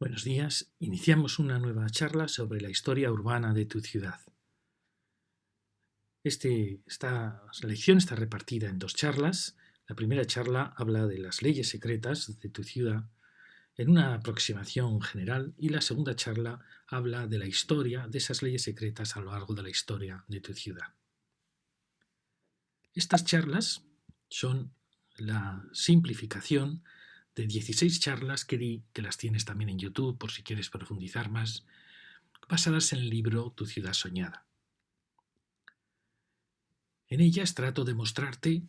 Buenos días. Iniciamos una nueva charla sobre la historia urbana de tu ciudad. Esta lección está repartida en dos charlas. La primera charla habla de las leyes secretas de tu ciudad en una aproximación general y la segunda charla habla de la historia de esas leyes secretas a lo largo de la historia de tu ciudad. Estas charlas son la simplificación de 16 charlas que di, que las tienes también en YouTube por si quieres profundizar más, basadas en el libro Tu ciudad soñada. En ellas trato de mostrarte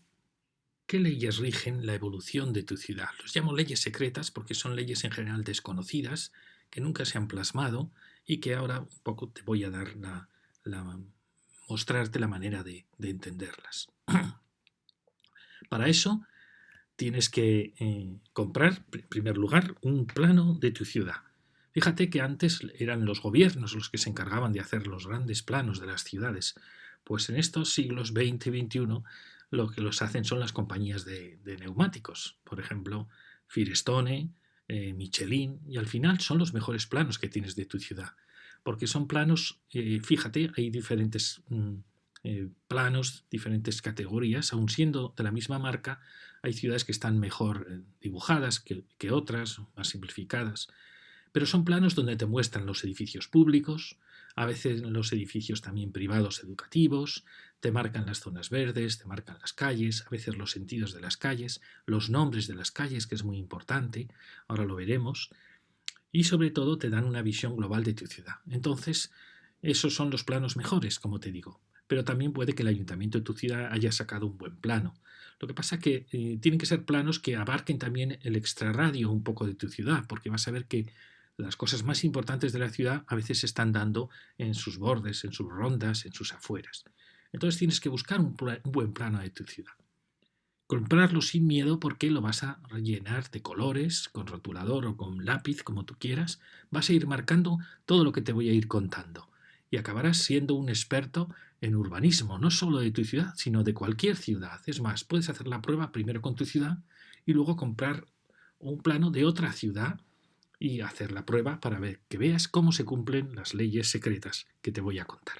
qué leyes rigen la evolución de tu ciudad. Los llamo leyes secretas porque son leyes en general desconocidas, que nunca se han plasmado y que ahora un poco te voy a dar mostrarte la manera de entenderlas. Para eso tienes que comprar, en primer lugar, un plano de tu ciudad. Fíjate que antes eran los gobiernos los que se encargaban de hacer los grandes planos de las ciudades. Pues en estos siglos XX y XXI lo que los hacen son las compañías de neumáticos. Por ejemplo, Firestone, Michelin, y al final son los mejores planos que tienes de tu ciudad. Porque son planos, fíjate, hay diferentes planos, diferentes categorías, aun siendo de la misma marca, hay ciudades que están mejor dibujadas que otras, más simplificadas, pero son planos donde te muestran los edificios públicos, a veces los edificios también privados educativos, te marcan las zonas verdes, te marcan las calles, a veces los sentidos de las calles, los nombres de las calles, que es muy importante, ahora lo veremos, y sobre todo te dan una visión global de tu ciudad. Entonces, esos son los planos mejores, como te digo. Pero también puede que el ayuntamiento de tu ciudad haya sacado un buen plano. Lo que pasa es que tienen que ser planos que abarquen también el extrarradio un poco de tu ciudad, porque vas a ver que las cosas más importantes de la ciudad a veces se están dando en sus bordes, en sus rondas, en sus afueras. Entonces tienes que buscar un buen plano de tu ciudad. Comprarlo sin miedo porque lo vas a rellenar de colores, con rotulador o con lápiz, como tú quieras. Vas a ir marcando todo lo que te voy a ir contando. Y acabarás siendo un experto en urbanismo, no solo de tu ciudad, sino de cualquier ciudad. Es más, puedes hacer la prueba primero con tu ciudad y luego comprar un plano de otra ciudad y hacer la prueba para ver que veas cómo se cumplen las leyes secretas que te voy a contar.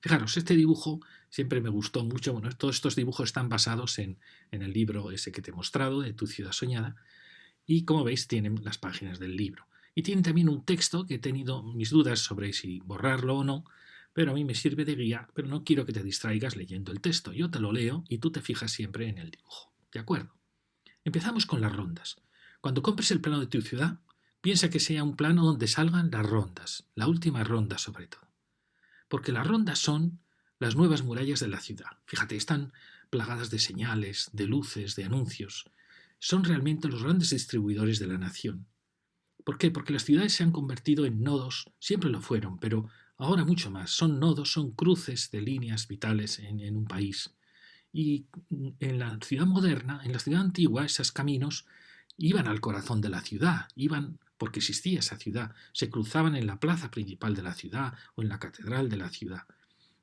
Fijaros, este dibujo siempre me gustó mucho. Bueno, todos estos dibujos están basados en el libro ese que te he mostrado, de Tu ciudad soñada, y como veis tienen las páginas del libro. Y tienen también un texto que he tenido mis dudas sobre si borrarlo o no, pero a mí me sirve de guía, pero no quiero que te distraigas leyendo el texto. Yo te lo leo y tú te fijas siempre en el dibujo. ¿De acuerdo? Empezamos con las rondas. Cuando compres el plano de tu ciudad, piensa que sea un plano donde salgan las rondas, la última ronda sobre todo. Porque las rondas son las nuevas murallas de la ciudad. Fíjate, están plagadas de señales, de luces, de anuncios. Son realmente los grandes distribuidores de la nación. ¿Por qué? Porque las ciudades se han convertido en nodos, siempre lo fueron, pero ahora mucho más. Son nodos, son cruces de líneas vitales en un país. Y en la ciudad moderna, en la ciudad antigua, esos caminos iban al corazón de la ciudad, iban porque existía esa ciudad, se cruzaban en la plaza principal de la ciudad o en la catedral de la ciudad.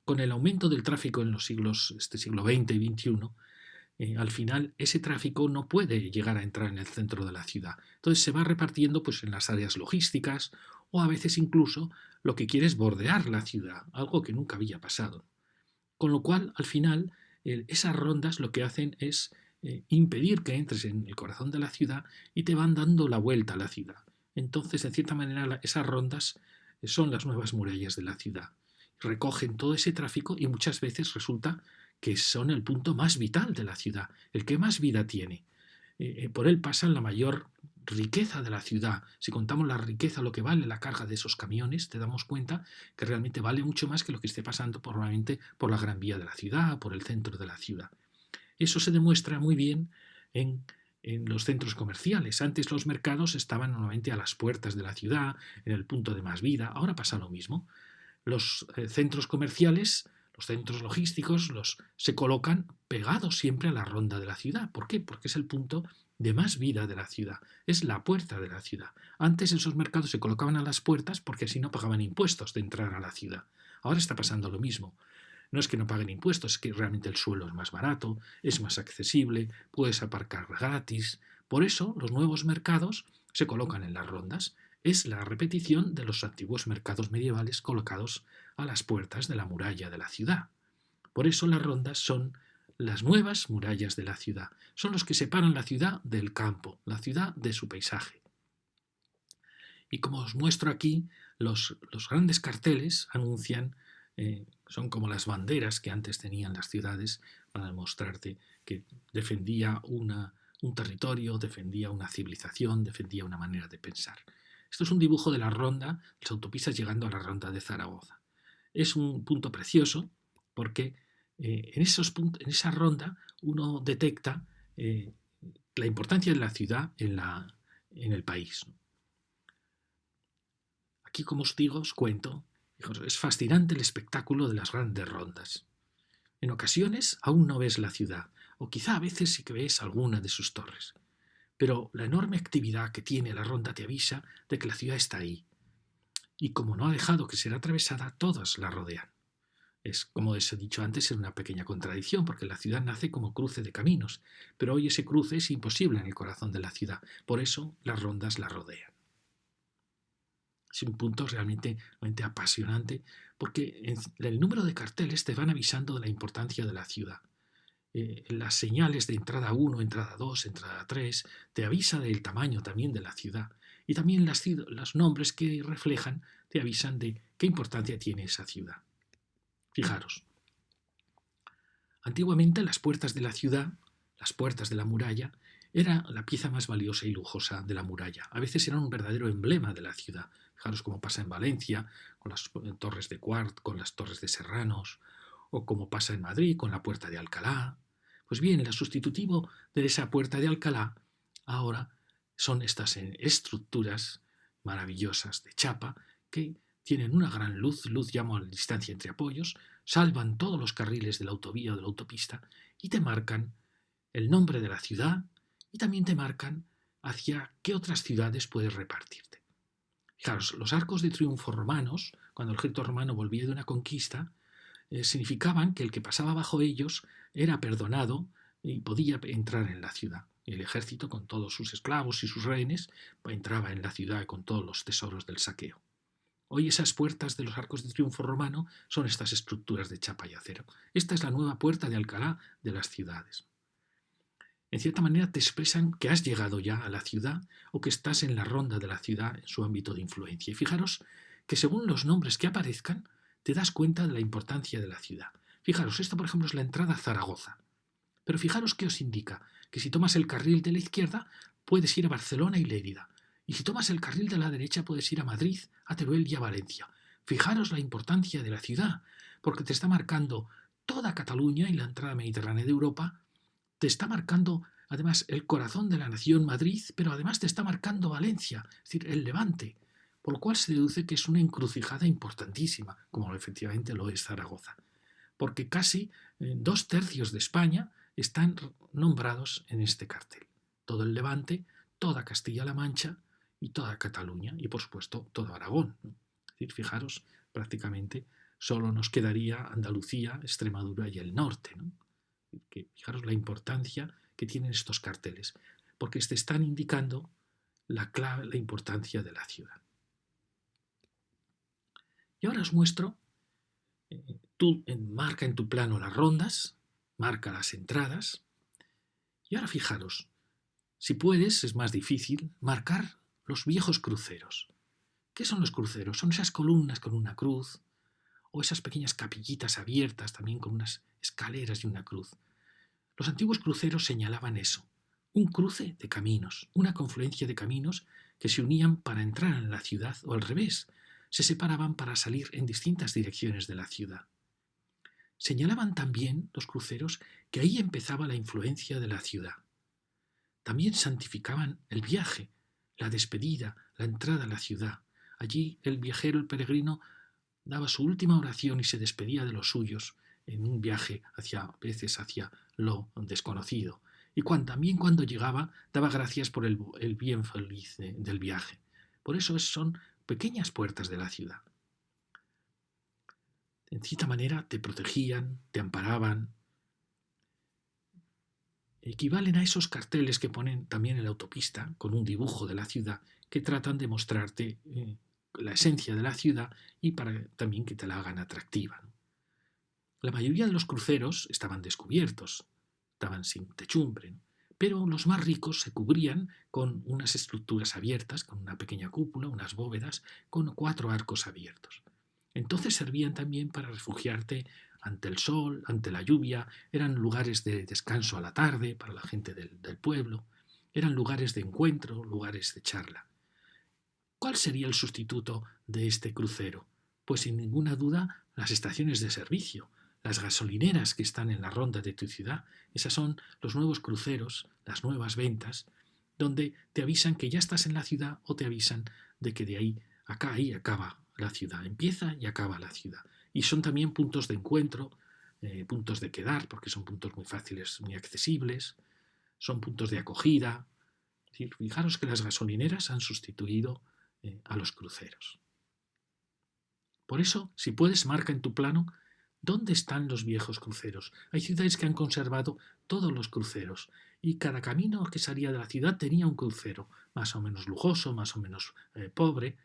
Con el aumento del tráfico en los siglos, este siglo XX y XXI, al final ese tráfico no puede llegar a entrar en el centro de la ciudad. Entonces se va repartiendo pues, en las áreas logísticas o a veces incluso lo que quiere es bordear la ciudad, algo que nunca había pasado. Con lo cual, al final, esas rondas lo que hacen es impedir que entres en el corazón de la ciudad y te van dando la vuelta a la ciudad. Entonces, de cierta manera, esas rondas son las nuevas murallas de la ciudad. Recogen todo ese tráfico y muchas veces resulta que son el punto más vital de la ciudad, el que más vida tiene. Por él pasan la mayor riqueza de la ciudad. Si contamos la riqueza, lo que vale la carga de esos camiones, te damos cuenta que realmente vale mucho más que lo que esté pasando probablemente por la Gran Vía de la ciudad, por el centro de la ciudad. Eso se demuestra muy bien en los centros comerciales. Antes los mercados estaban normalmente a las puertas de la ciudad, en el punto de más vida. Ahora pasa lo mismo. Los centros comerciales, los centros logísticos, se colocan pegados siempre a la ronda de la ciudad. ¿Por qué? Porque es el punto de más vida de la ciudad. Es la puerta de la ciudad. Antes esos mercados se colocaban a las puertas porque así no pagaban impuestos de entrar a la ciudad. Ahora está pasando lo mismo. No es que no paguen impuestos, es que realmente el suelo es más barato, es más accesible, puedes aparcar gratis, Por eso los nuevos mercados se colocan en las rondas. Es la repetición de los antiguos mercados medievales colocados a las puertas de la muralla de la ciudad. Por eso las rondas son las nuevas murallas de la ciudad. Son los que separan la ciudad del campo, la ciudad de su paisaje. Y como os muestro aquí, los grandes carteles anuncian, son como las banderas que antes tenían las ciudades para demostrarte que defendía un territorio, defendía una civilización, defendía una manera de pensar. Esto es un dibujo de la ronda, las autopistas llegando a la ronda de Zaragoza. Es un punto precioso porque en esa ronda uno detecta la importancia de la ciudad en el país. Aquí, como os digo, os cuento, hijos, es fascinante el espectáculo de las grandes rondas. En ocasiones aún no ves la ciudad, o quizá a veces sí que ves alguna de sus torres. Pero la enorme actividad que tiene la ronda te avisa de que la ciudad está ahí. Y como no ha dejado que sea atravesada, todas la rodean. Es, como os he dicho antes, es una pequeña contradicción, porque la ciudad nace como cruce de caminos, pero hoy ese cruce es imposible en el corazón de la ciudad. Por eso las rondas la rodean. Es un punto realmente apasionante, porque el número de carteles te van avisando de la importancia de la ciudad. Las señales de entrada 1, entrada 2, entrada 3, te avisa del tamaño también de la ciudad. Y también los nombres que reflejan te avisan de qué importancia tiene esa ciudad. Fijaros, antiguamente las puertas de la ciudad, las puertas de la muralla, era la pieza más valiosa y lujosa de la muralla. A veces eran un verdadero emblema de la ciudad. Fijaros cómo pasa en Valencia, con las torres de Quart, con las torres de Serranos, o como pasa en Madrid, con la puerta de Alcalá. Pues bien, el sustitutivo de esa puerta de Alcalá ahora son estas estructuras maravillosas de chapa que tienen una gran luz llamo a la distancia entre apoyos, salvan todos los carriles de la autovía o de la autopista y te marcan el nombre de la ciudad y también te marcan hacia qué otras ciudades puedes repartirte. Fijaros, los arcos de triunfo romanos, cuando el ejército romano volvía de una conquista, significaban que el que pasaba bajo ellos era perdonado y podía entrar en la ciudad. Y el ejército, con todos sus esclavos y sus rehenes, entraba en la ciudad con todos los tesoros del saqueo. Hoy esas puertas de los arcos de triunfo romano son estas estructuras de chapa y acero. Esta es la nueva puerta de Alcalá de las ciudades. En cierta manera te expresan que has llegado ya a la ciudad o que estás en la ronda de la ciudad en su ámbito de influencia. Y fijaros que según los nombres que aparezcan, te das cuenta de la importancia de la ciudad. Fijaros, esta por ejemplo es la entrada a Zaragoza. Pero fijaros qué os indica, que si tomas el carril de la izquierda puedes ir a Barcelona y Lérida. Y si tomas el carril de la derecha puedes ir a Madrid, a Teruel y a Valencia. Fijaros la importancia de la ciudad, porque te está marcando toda Cataluña y la entrada mediterránea de Europa, te está marcando además el corazón de la nación Madrid, pero además te está marcando Valencia, es decir, el Levante, por lo cual se deduce que es una encrucijada importantísima, como efectivamente lo es Zaragoza, porque casi 2/3 de España están nombrados en este cartel. Todo el Levante, toda Castilla-La Mancha y toda Cataluña y por supuesto todo Aragón, ¿no? Es decir, fijaros, prácticamente solo nos quedaría Andalucía, Extremadura y el norte, ¿no? Que fijaros la importancia que tienen estos carteles, porque te están indicando la clave, la importancia de la ciudad. Y ahora os muestro, tú marca en tu plano las rondas, marca las entradas, y ahora fijaros, si puedes, es más difícil, marcar los viejos cruceros. ¿Qué son los cruceros? Son esas columnas con una cruz, o esas pequeñas capillitas abiertas también con unas escaleras y una cruz. Los antiguos cruceros señalaban eso, un cruce de caminos, una confluencia de caminos que se unían para entrar en la ciudad o al revés, se separaban para salir en distintas direcciones de la ciudad. Señalaban también los cruceros que ahí empezaba la influencia de la ciudad. También santificaban el viaje, la despedida, la entrada a la ciudad. Allí el viajero, el peregrino, daba su última oración y se despedía de los suyos en un viaje a veces hacia lo desconocido. Y también cuando llegaba daba gracias por el bien feliz del viaje. Por eso son pequeñas puertas de la ciudad. En cierta manera te protegían, te amparaban. equivalen a esos carteles que ponen también en la autopista con un dibujo de la ciudad que tratan de mostrarte la esencia de la ciudad y para también que te la hagan atractiva, ¿no? La mayoría de los cruceros estaban descubiertos, estaban sin techumbre, ¿no? Pero los más ricos se cubrían con unas estructuras abiertas, con una pequeña cúpula, unas bóvedas, con 4 arcos abiertos. Entonces servían también para refugiarte ante el sol, ante la lluvia, eran lugares de descanso a la tarde para la gente del pueblo, eran lugares de encuentro, lugares de charla. ¿Cuál sería el sustituto de este crucero? Pues sin ninguna duda las estaciones de servicio, las gasolineras que están en la ronda de tu ciudad. Esas son los nuevos cruceros, las nuevas ventas, donde te avisan que ya estás en la ciudad o te avisan de que de ahí acaba la ciudad, empieza y acaba la ciudad. Y son también puntos de encuentro, puntos de quedar, porque son puntos muy fáciles, muy accesibles, son puntos de acogida. Es decir, fijaros que las gasolineras han sustituido a los cruceros. Por eso, si puedes, marca en tu plano dónde están los viejos cruceros. Hay ciudades que han conservado todos los cruceros y cada camino que salía de la ciudad tenía un crucero, más o menos lujoso, más o menos pobre.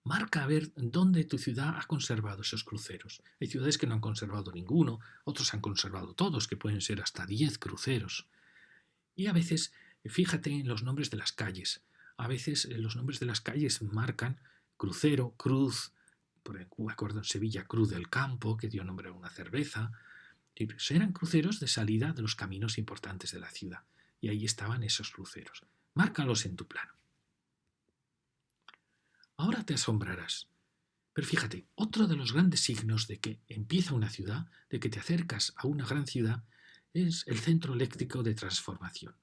Marca a ver dónde tu ciudad ha conservado esos cruceros. Hay ciudades que no han conservado ninguno, otros han conservado todos, que pueden ser hasta 10 cruceros. Y a veces, fíjate en los nombres de las calles. A veces los nombres de las calles marcan crucero, cruz, me acuerdo en Sevilla, Cruz del Campo, que dio nombre a una cerveza. Eran cruceros de salida de los caminos importantes de la ciudad. Y ahí estaban esos cruceros. Márcalos en tu plano. Ahora te asombrarás. Pero fíjate, otro de los grandes signos de que empieza una ciudad, de que te acercas a una gran ciudad, es el centro eléctrico de transformación.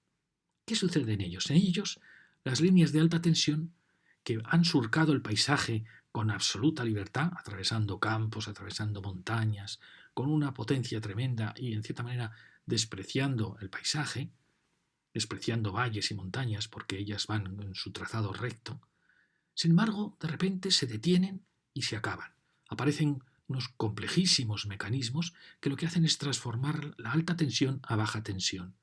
¿Qué sucede en ellos? En ellos, las líneas de alta tensión que han surcado el paisaje con absoluta libertad, atravesando campos, atravesando montañas, con una potencia tremenda y, en cierta manera, despreciando el paisaje, despreciando valles y montañas porque ellas van en su trazado recto. Sin embargo, de repente se detienen y se acaban. Aparecen unos complejísimos mecanismos que lo que hacen es transformar la alta tensión a baja tensión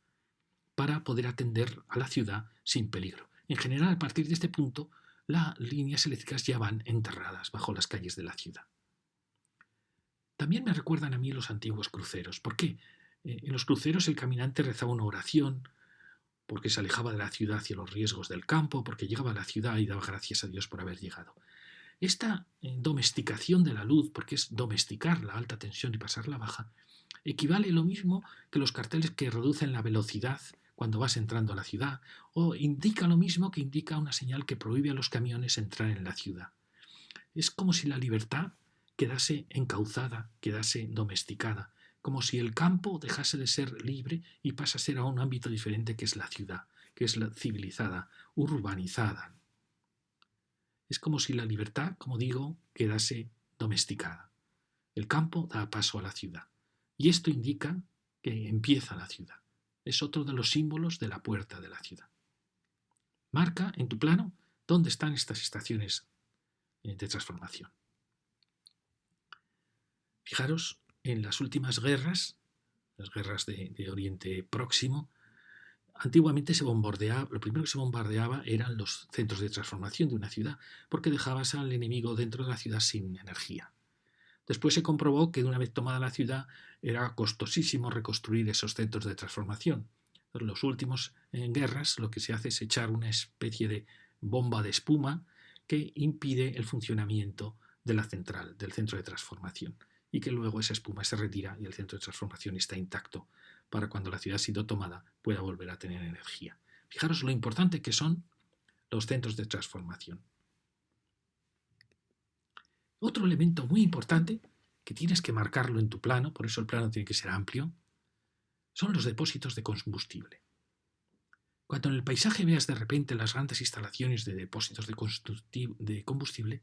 para poder atender a la ciudad sin peligro. En general, a partir de este punto, las líneas eléctricas ya van enterradas bajo las calles de la ciudad. También me recuerdan a mí los antiguos cruceros. ¿Por qué? En los cruceros el caminante rezaba una oración porque se alejaba de la ciudad hacia los riesgos del campo, porque llegaba a la ciudad y daba gracias a Dios por haber llegado. Esta domesticación de la luz, porque es domesticar la alta tensión y pasarla baja, equivale lo mismo que los carteles que reducen la velocidad cuando vas entrando a la ciudad, o indica lo mismo que indica una señal que prohíbe a los camiones entrar en la ciudad. Es como si la libertad quedase encauzada, quedase domesticada, como si el campo dejase de ser libre y pasa a ser a un ámbito diferente que es la ciudad, que es la civilizada, urbanizada. Es como si la libertad, como digo, quedase domesticada. El campo da paso a la ciudad. Y esto indica que empieza la ciudad. Es otro de los símbolos de la puerta de la ciudad. Marca en tu plano dónde están estas estaciones de transformación. Fijaros, en las últimas guerras, las guerras de Oriente Próximo, antiguamente lo primero que se bombardeaba eran los centros de transformación de una ciudad, porque dejabas al enemigo dentro de la ciudad sin energía. Después se comprobó que una vez tomada la ciudad era costosísimo reconstruir esos centros de transformación. En los últimos guerras lo que se hace es echar una especie de bomba de espuma que impide el funcionamiento de la central, del centro de transformación, y que luego esa espuma se retira y el centro de transformación está intacto para cuando la ciudad ha sido tomada pueda volver a tener energía. Fijaros lo importante que son los centros de transformación. Otro elemento muy importante que tienes que marcarlo en tu plano, por eso el plano tiene que ser amplio, son los depósitos de combustible. Cuando en el paisaje veas de repente las grandes instalaciones de depósitos de combustible,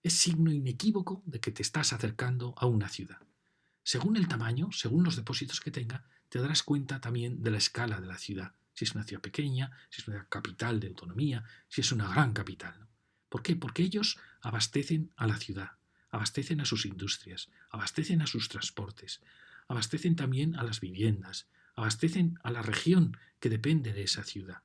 es signo inequívoco de que te estás acercando a una ciudad. Según el tamaño, según los depósitos que tenga, te darás cuenta también de la escala de la ciudad. Si es una ciudad pequeña, si es una capital de autonomía, si es una gran capital, ¿no? ¿Por qué? Porque ellos abastecen a la ciudad, abastecen a sus industrias, abastecen a sus transportes, abastecen también a las viviendas, abastecen a la región que depende de esa ciudad.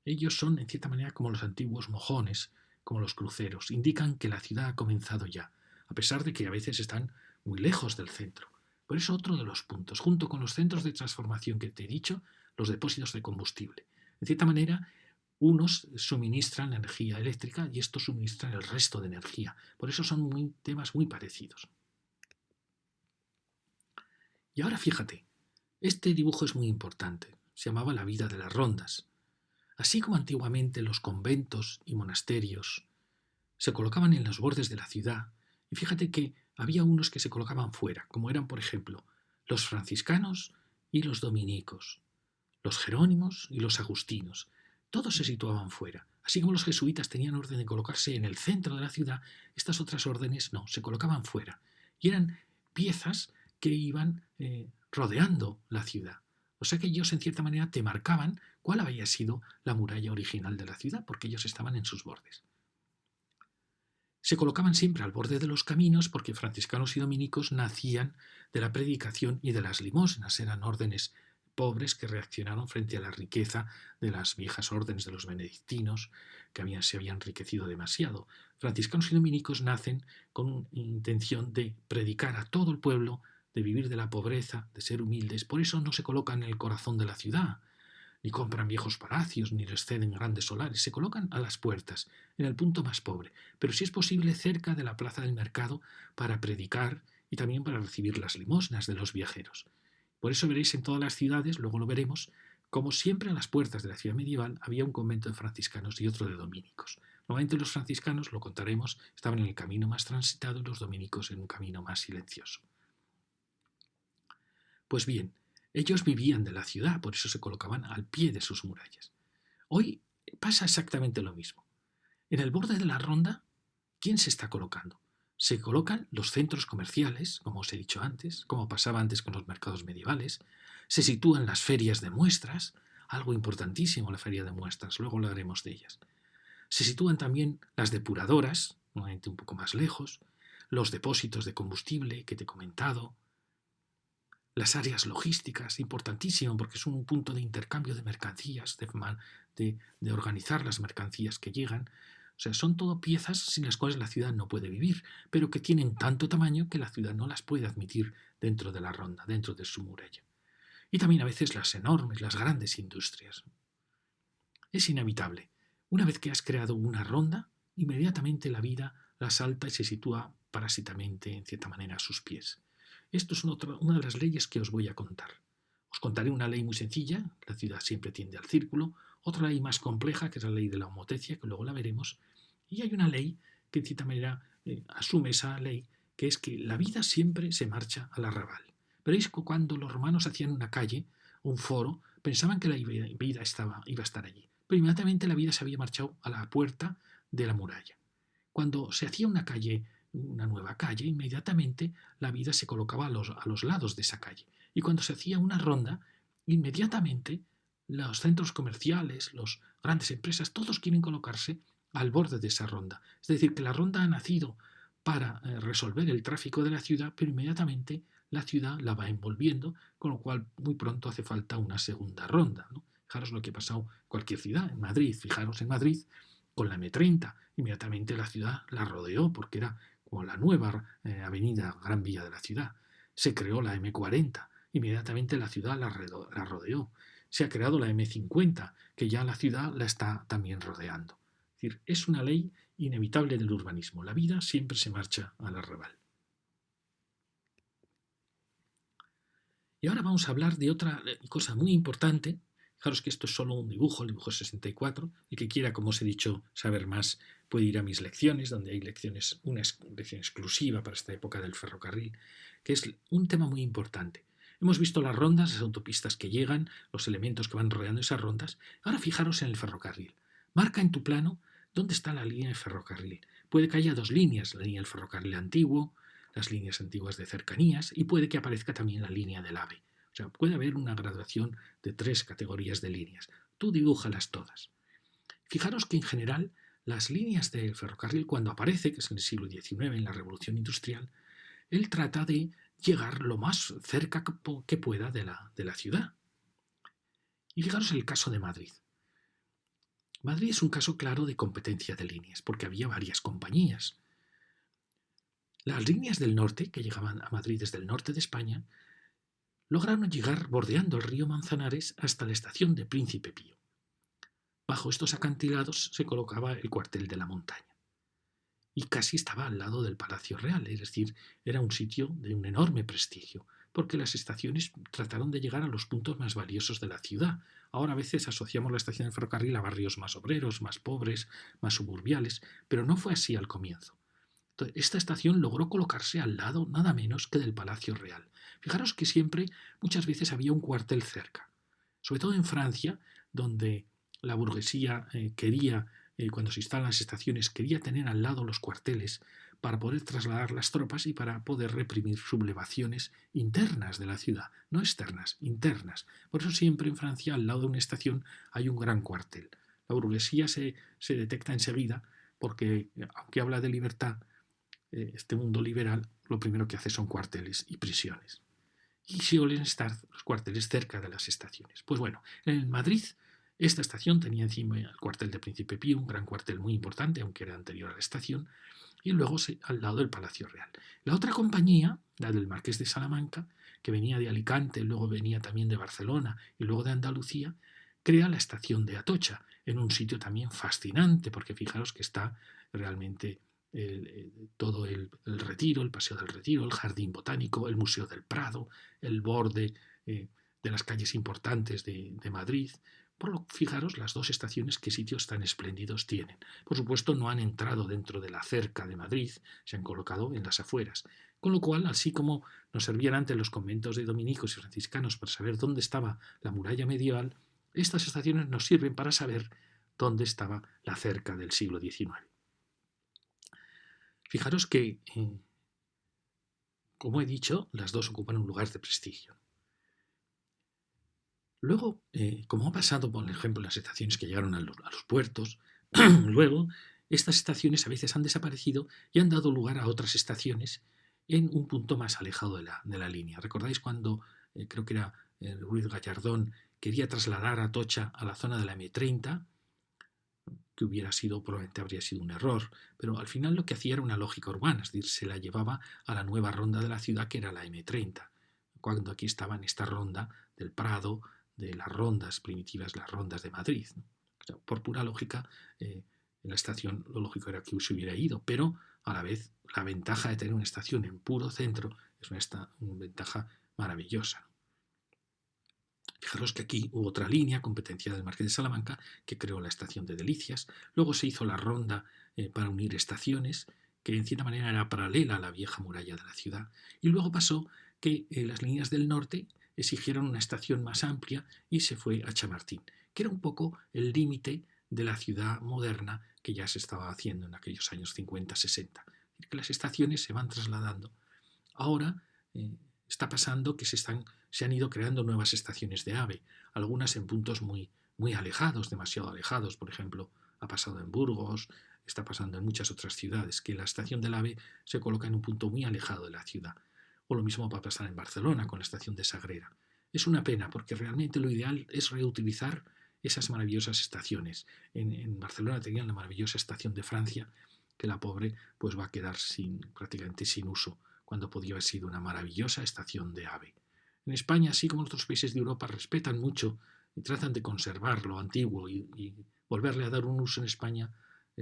Ellos son, en cierta manera, como los antiguos mojones, como los cruceros. Indican que la ciudad ha comenzado ya, a pesar de que a veces están muy lejos del centro. Por eso otro de los puntos, junto con los centros de transformación que te he dicho, los depósitos de combustible. En cierta manera, unos suministran energía eléctrica y estos suministran el resto de energía. Por eso son temas muy parecidos. Y ahora fíjate, este dibujo es muy importante. Se llamaba la vida de las rondas. Así como antiguamente los conventos y monasterios se colocaban en los bordes de la ciudad, y fíjate que había unos que se colocaban fuera, como eran, por ejemplo, los franciscanos y los dominicos, los jerónimos y los agustinos. Todos se situaban fuera. Así como los jesuitas tenían orden de colocarse en el centro de la ciudad, estas otras órdenes no, se colocaban fuera. Y eran piezas que iban rodeando la ciudad. O sea que ellos, en cierta manera, te marcaban cuál había sido la muralla original de la ciudad, porque ellos estaban en sus bordes. Se colocaban siempre al borde de los caminos porque franciscanos y dominicos nacían de la predicación y de las limosnas. Eran órdenes pobres que reaccionaron frente a la riqueza de las viejas órdenes de los benedictinos, que se habían enriquecido demasiado. Franciscanos y dominicos nacen con intención de predicar a todo el pueblo, de vivir de la pobreza, de ser humildes. Por eso no se colocan en el corazón de la ciudad, ni compran viejos palacios, ni les ceden grandes solares. Se colocan a las puertas, en el punto más pobre, pero si es posible cerca de la plaza del mercado para predicar y también para recibir las limosnas de los viajeros. Por eso veréis en todas las ciudades, luego lo veremos, como siempre a las puertas de la ciudad medieval había un convento de franciscanos y otro de dominicos. Normalmente los franciscanos, lo contaremos, estaban en el camino más transitado y los dominicos en un camino más silencioso. Pues bien, ellos vivían de la ciudad, por eso se colocaban al pie de sus murallas. Hoy pasa exactamente lo mismo. En el borde de la ronda, ¿quién se está colocando? Se colocan los centros comerciales, como os he dicho antes, como pasaba antes con los mercados medievales. Se sitúan las ferias de muestras, algo importantísimo la feria de muestras, luego hablaremos de ellas. Se sitúan también las depuradoras, normalmente un poco más lejos, los depósitos de combustible que te he comentado, las áreas logísticas, importantísimo porque es un punto de intercambio de mercancías, de organizar las mercancías que llegan. O sea, son todo piezas sin las cuales la ciudad no puede vivir, pero que tienen tanto tamaño que la ciudad no las puede admitir dentro de la ronda, dentro de su muralla. Y también a veces las enormes, las grandes industrias. Es inevitable. Una vez que has creado una ronda, inmediatamente la vida la salta y se sitúa parásitamente, en cierta manera, a sus pies. Esto es una de las leyes que os voy a contar. Os contaré una ley muy sencilla, la ciudad siempre tiende al círculo, otra ley más compleja, que es la ley de la homotecia, que luego la veremos, y hay una ley que en cierta manera asume esa ley, que es que la vida siempre se marcha al arrabal. Veréis que cuando los romanos hacían una calle, un foro, pensaban que la vida iba a estar allí, pero inmediatamente la vida se había marchado a la puerta de la muralla. Cuando se hacía una calle, una nueva calle, inmediatamente la vida se colocaba a los lados de esa calle. Y cuando se hacía una ronda, inmediatamente los centros comerciales, las grandes empresas, todos quieren colocarse al borde de esa ronda. Es decir, que la ronda ha nacido para resolver el tráfico de la ciudad, pero inmediatamente la ciudad la va envolviendo, con lo cual muy pronto hace falta una segunda ronda, ¿no? Fijaros lo que ha pasado en cualquier ciudad, en Madrid, fijaros en Madrid, con la M30, inmediatamente la ciudad la rodeó porque era como la nueva avenida Gran Vía de la ciudad. Se creó la M40, inmediatamente la ciudad la rodeó. Se ha creado la M50, que ya la ciudad la está también rodeando. Es decir, es una ley inevitable del urbanismo. La vida siempre se marcha al arrabal. Y ahora vamos a hablar de otra cosa muy importante. Fijaros que esto es solo un dibujo, el dibujo 64. El que quiera, como os he dicho, saber más puede ir a mis lecciones, donde hay lecciones, una lección exclusiva para esta época del ferrocarril, que es un tema muy importante. Hemos visto las rondas, las autopistas que llegan, los elementos que van rodeando esas rondas. Ahora fijaros en el ferrocarril. Marca en tu plano dónde está la línea de ferrocarril. Puede que haya dos líneas, la línea del ferrocarril antiguo, las líneas antiguas de cercanías, y puede que aparezca también la línea del AVE. O sea, puede haber una graduación de 3 categorías de líneas. Tú dibújalas todas. Fijaros que en general las líneas del ferrocarril, cuando aparece, que es en el siglo XIX, en la Revolución Industrial, él trata de llegar lo más cerca que pueda de la ciudad. Y fijaros el caso de Madrid. Madrid es un caso claro de competencia de líneas, porque había varias compañías. Las líneas del norte, que llegaban a Madrid desde el norte de España, lograron llegar bordeando el río Manzanares hasta la estación de Príncipe Pío. Bajo estos acantilados se colocaba el cuartel de la montaña. Y casi estaba al lado del Palacio Real, es decir, era un sitio de un enorme prestigio, porque las estaciones trataron de llegar a los puntos más valiosos de la ciudad. Ahora a veces asociamos la estación de ferrocarril a barrios más obreros, más pobres, más suburbiales, pero no fue así al comienzo. Esta estación logró colocarse al lado nada menos que del Palacio Real. Fijaros que siempre, muchas veces había un cuartel cerca, sobre todo en Francia, donde la burguesía quería, cuando se instalan las estaciones, quería tener al lado los cuarteles para poder trasladar las tropas y para poder reprimir sublevaciones internas de la ciudad, no externas, internas. Por eso siempre en Francia, al lado de una estación, hay un gran cuartel. La burguesía se detecta enseguida porque, aunque habla de libertad, este mundo liberal lo primero que hace son cuarteles y prisiones. Y suelen estar los cuarteles cerca de las estaciones. Pues bueno, en Madrid esta estación tenía encima el cuartel de Príncipe Pío, un gran cuartel muy importante, aunque era anterior a la estación, y luego al lado del Palacio Real. La otra compañía, la del Marqués de Salamanca, que venía de Alicante, luego venía también de Barcelona y luego de Andalucía, crea la estación de Atocha, en un sitio también fascinante, porque fijaros que está realmente todo el Retiro, el Paseo del Retiro, el Jardín Botánico, el Museo del Prado, el borde de las calles importantes de Madrid. Fijaros las dos estaciones qué sitios tan espléndidos tienen. Por supuesto, no han entrado dentro de la cerca de Madrid, se han colocado en las afueras. Con lo cual, así como nos servían antes los conventos de dominicos y franciscanos para saber dónde estaba la muralla medieval, estas estaciones nos sirven para saber dónde estaba la cerca del siglo XIX. Fijaros que, como he dicho, las dos ocupan un lugar de prestigio. Luego, como ha pasado, por ejemplo, en las estaciones que llegaron a los puertos, luego estas estaciones a veces han desaparecido y han dado lugar a otras estaciones en un punto más alejado de la línea. ¿Recordáis cuando, creo que era Ruiz Gallardón, quería trasladar a Atocha a la zona de la M30? Que probablemente habría sido un error, pero al final lo que hacía era una lógica urbana, es decir, se la llevaba a la nueva ronda de la ciudad que era la M30, cuando aquí estaba en esta ronda del Prado, de las rondas primitivas, las rondas de Madrid. O sea, por pura lógica, en la estación lo lógico era que se hubiera ido, pero a la vez la ventaja de tener una estación en puro centro es una ventaja maravillosa. Fijaros que aquí hubo otra línea, competencia del Marqués de Salamanca, que creó la estación de Delicias. Luego se hizo la ronda para unir estaciones, que en cierta manera era paralela a la vieja muralla de la ciudad. Y luego pasó que las líneas del norte exigieron una estación más amplia y se fue a Chamartín, que era un poco el límite de la ciudad moderna que ya se estaba haciendo en aquellos años 50-60. Es decir, que las estaciones se van trasladando. Ahora está pasando que se han ido creando nuevas estaciones de AVE, algunas en puntos muy, muy alejados, demasiado alejados. Por ejemplo, ha pasado en Burgos, está pasando en muchas otras ciudades, que la estación del AVE se coloca en un punto muy alejado de la ciudad. O lo mismo va a pasar en Barcelona con la estación de Sagrera. Es una pena porque realmente lo ideal es reutilizar esas maravillosas estaciones. En Barcelona tenían la maravillosa estación de Francia, que la pobre pues va a quedar prácticamente sin uso, cuando podría haber sido una maravillosa estación de AVE. En España, así como en otros países de Europa, respetan mucho y tratan de conservar lo antiguo y volverle a dar un uso en España,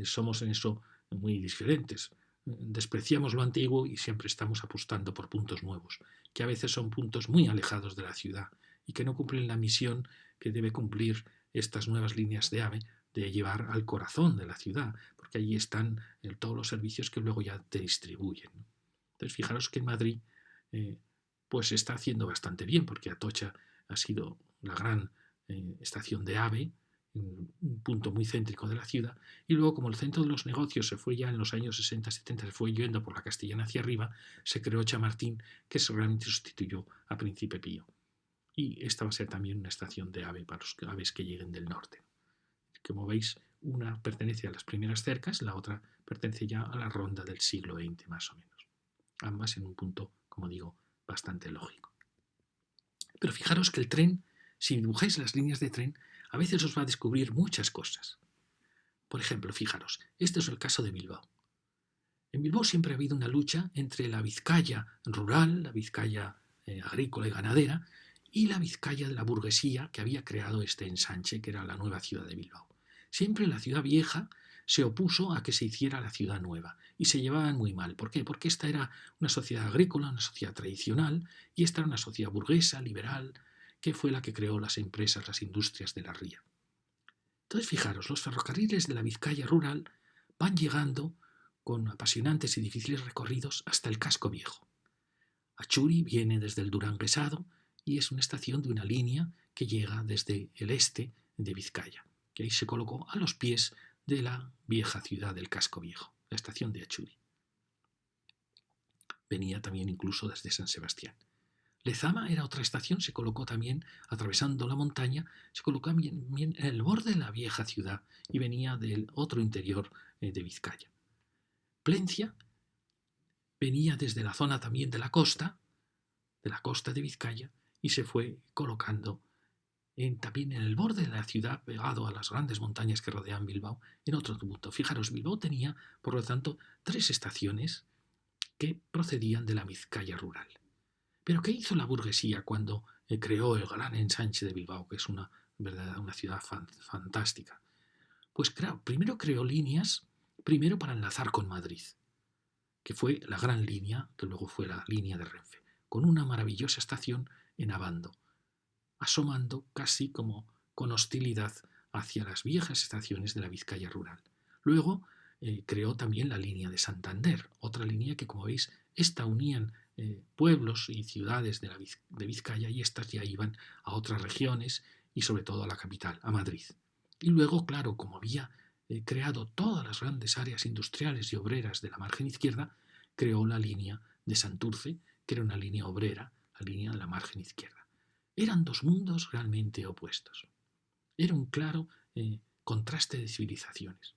somos en eso muy diferentes. Despreciamos lo antiguo y siempre estamos apostando por puntos nuevos, que a veces son puntos muy alejados de la ciudad y que no cumplen la misión que debe cumplir estas nuevas líneas de AVE, de llevar al corazón de la ciudad, porque allí están todos los servicios que luego ya te distribuyen. Entonces, fijaros que en Madrid pues se está haciendo bastante bien, porque Atocha ha sido la gran estación de AVE, un punto muy céntrico de la ciudad, y luego como el centro de los negocios se fue ya en los años 60-70, se fue yendo por la Castellana hacia arriba, se creó Chamartín, que realmente sustituyó a Príncipe Pío. Y esta va a ser también una estación de AVE para los aves que lleguen del norte. Como veis, una pertenece a las primeras cercas, la otra pertenece ya a la ronda del siglo XX más o menos. Ambas en un punto, como digo, bastante lógico. Pero fijaros que el tren si dibujáis las líneas de tren, a veces os va a descubrir muchas cosas. Por ejemplo, fijaros, este es el caso de Bilbao. En Bilbao siempre ha habido una lucha entre la Vizcaya rural, la Vizcaya agrícola y ganadera, y la Vizcaya de la burguesía que había creado este ensanche, que era la nueva ciudad de Bilbao. Siempre la ciudad vieja se opuso a que se hiciera la ciudad nueva y se llevaban muy mal. ¿Por qué? Porque esta era una sociedad agrícola, una sociedad tradicional, y esta era una sociedad burguesa, liberal, que fue la que creó las empresas, las industrias de la ría. Entonces, fijaros, los ferrocarriles de la Vizcaya rural van llegando con apasionantes y difíciles recorridos hasta el casco viejo. Achuri viene desde el Duranguesado y es una estación de una línea que llega desde el este de Vizcaya, que ahí se colocó a los pies de la vieja ciudad del casco viejo, la estación de Achuri. Venía también incluso desde San Sebastián. Lezama era otra estación, se colocó también atravesando la montaña, se colocó también en el borde de la vieja ciudad y venía del otro interior de Vizcaya. Plencia venía desde la zona también de la costa de Vizcaya, y se fue colocando también en el borde de la ciudad, pegado a las grandes montañas que rodean Bilbao, en otro punto. Fijaros, Bilbao tenía, por lo tanto, 3 estaciones que procedían de la Vizcaya rural. Pero ¿qué hizo la burguesía cuando creó el gran ensanche de Bilbao, que es una ciudad fantástica? Pues primero creó líneas, primero para enlazar con Madrid, que fue la gran línea, que luego fue la línea de Renfe, con una maravillosa estación en Abando, asomando casi como con hostilidad hacia las viejas estaciones de la Vizcaya rural. Luego creó también la línea de Santander, otra línea que, como veis, esta unían pueblos y ciudades de Vizcaya, y estas ya iban a otras regiones y sobre todo a la capital, a Madrid. Y luego, claro, como había creado todas las grandes áreas industriales y obreras de la margen izquierda, creó la línea de Santurce, que era una línea obrera, la línea de la margen izquierda. Eran 2 mundos realmente opuestos. Era un claro contraste de civilizaciones.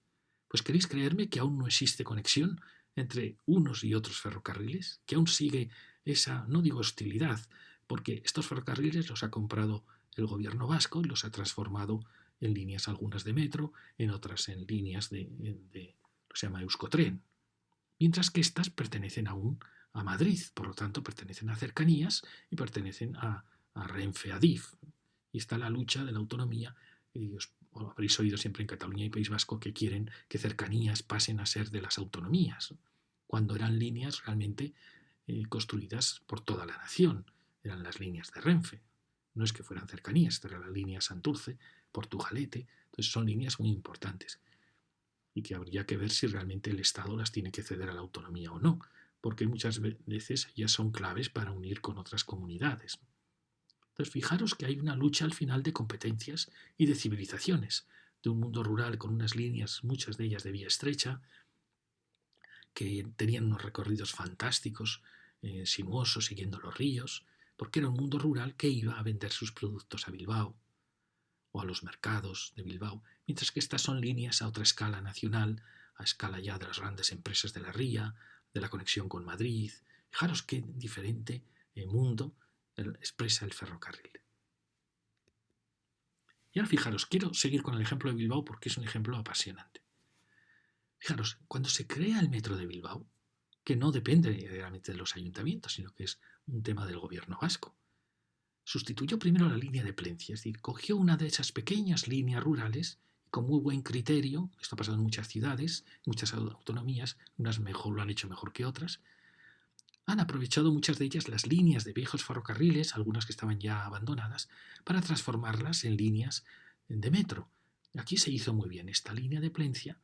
Pues queréis creerme que aún no existe conexión entre unos y otros ferrocarriles, que aún sigue esa, no digo hostilidad, porque estos ferrocarriles los ha comprado el gobierno vasco y los ha transformado en líneas, algunas de metro, en otras en líneas de lo que se llama Euskotren, mientras que estas pertenecen aún a Madrid, por lo tanto pertenecen a Cercanías y pertenecen a Renfe, Adif. Y está la lucha de la autonomía, y os habréis oído siempre en Cataluña y País Vasco que quieren que Cercanías pasen a ser de las autonomías, cuando eran líneas realmente construidas por toda la nación, eran las líneas de Renfe. No es que fueran Cercanías, esta era la línea Santurce, Portugalete, entonces son líneas muy importantes y que habría que ver si realmente el Estado las tiene que ceder a la autonomía o no, porque muchas veces ellas son claves para unir con otras comunidades. Entonces, fijaros que hay una lucha al final de competencias y de civilizaciones, de un mundo rural con unas líneas, muchas de ellas de vía estrecha, que tenían unos recorridos fantásticos, sinuosos, siguiendo los ríos, porque era un mundo rural que iba a vender sus productos a Bilbao o a los mercados de Bilbao, mientras que estas son líneas a otra escala nacional, a escala ya de las grandes empresas de la ría, de la conexión con Madrid. Fijaros qué diferente mundo expresa el ferrocarril. Y ahora fijaros, quiero seguir con el ejemplo de Bilbao porque es un ejemplo apasionante. Fijaros, cuando se crea el metro de Bilbao, que no depende realmente de los ayuntamientos, sino que es un tema del gobierno vasco, sustituyó primero la línea de Plencia, es decir, cogió una de esas pequeñas líneas rurales y con muy buen criterio, esto ha pasado en muchas ciudades, muchas autonomías, unas mejor lo han hecho mejor que otras, han aprovechado muchas de ellas las líneas de viejos ferrocarriles, algunas que estaban ya abandonadas, para transformarlas en líneas de metro. Aquí se hizo muy bien. Esta línea de Plencia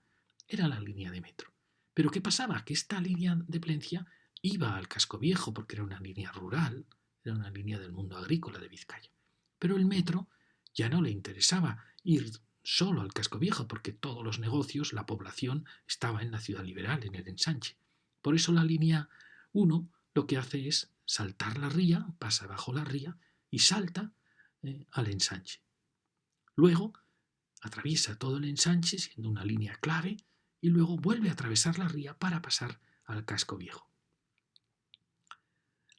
era la línea de metro. Pero ¿qué pasaba? Que esta línea de Plencia iba al casco viejo porque era una línea rural, era una línea del mundo agrícola de Vizcaya. Pero el metro ya no le interesaba ir solo al casco viejo porque todos los negocios, la población, estaba en la ciudad liberal, en el ensanche. Por eso la línea 1 lo que hace es saltar la ría, pasa bajo la ría y salta al ensanche. Luego atraviesa todo el ensanche siendo una línea clave y luego vuelve a atravesar la ría para pasar al casco viejo.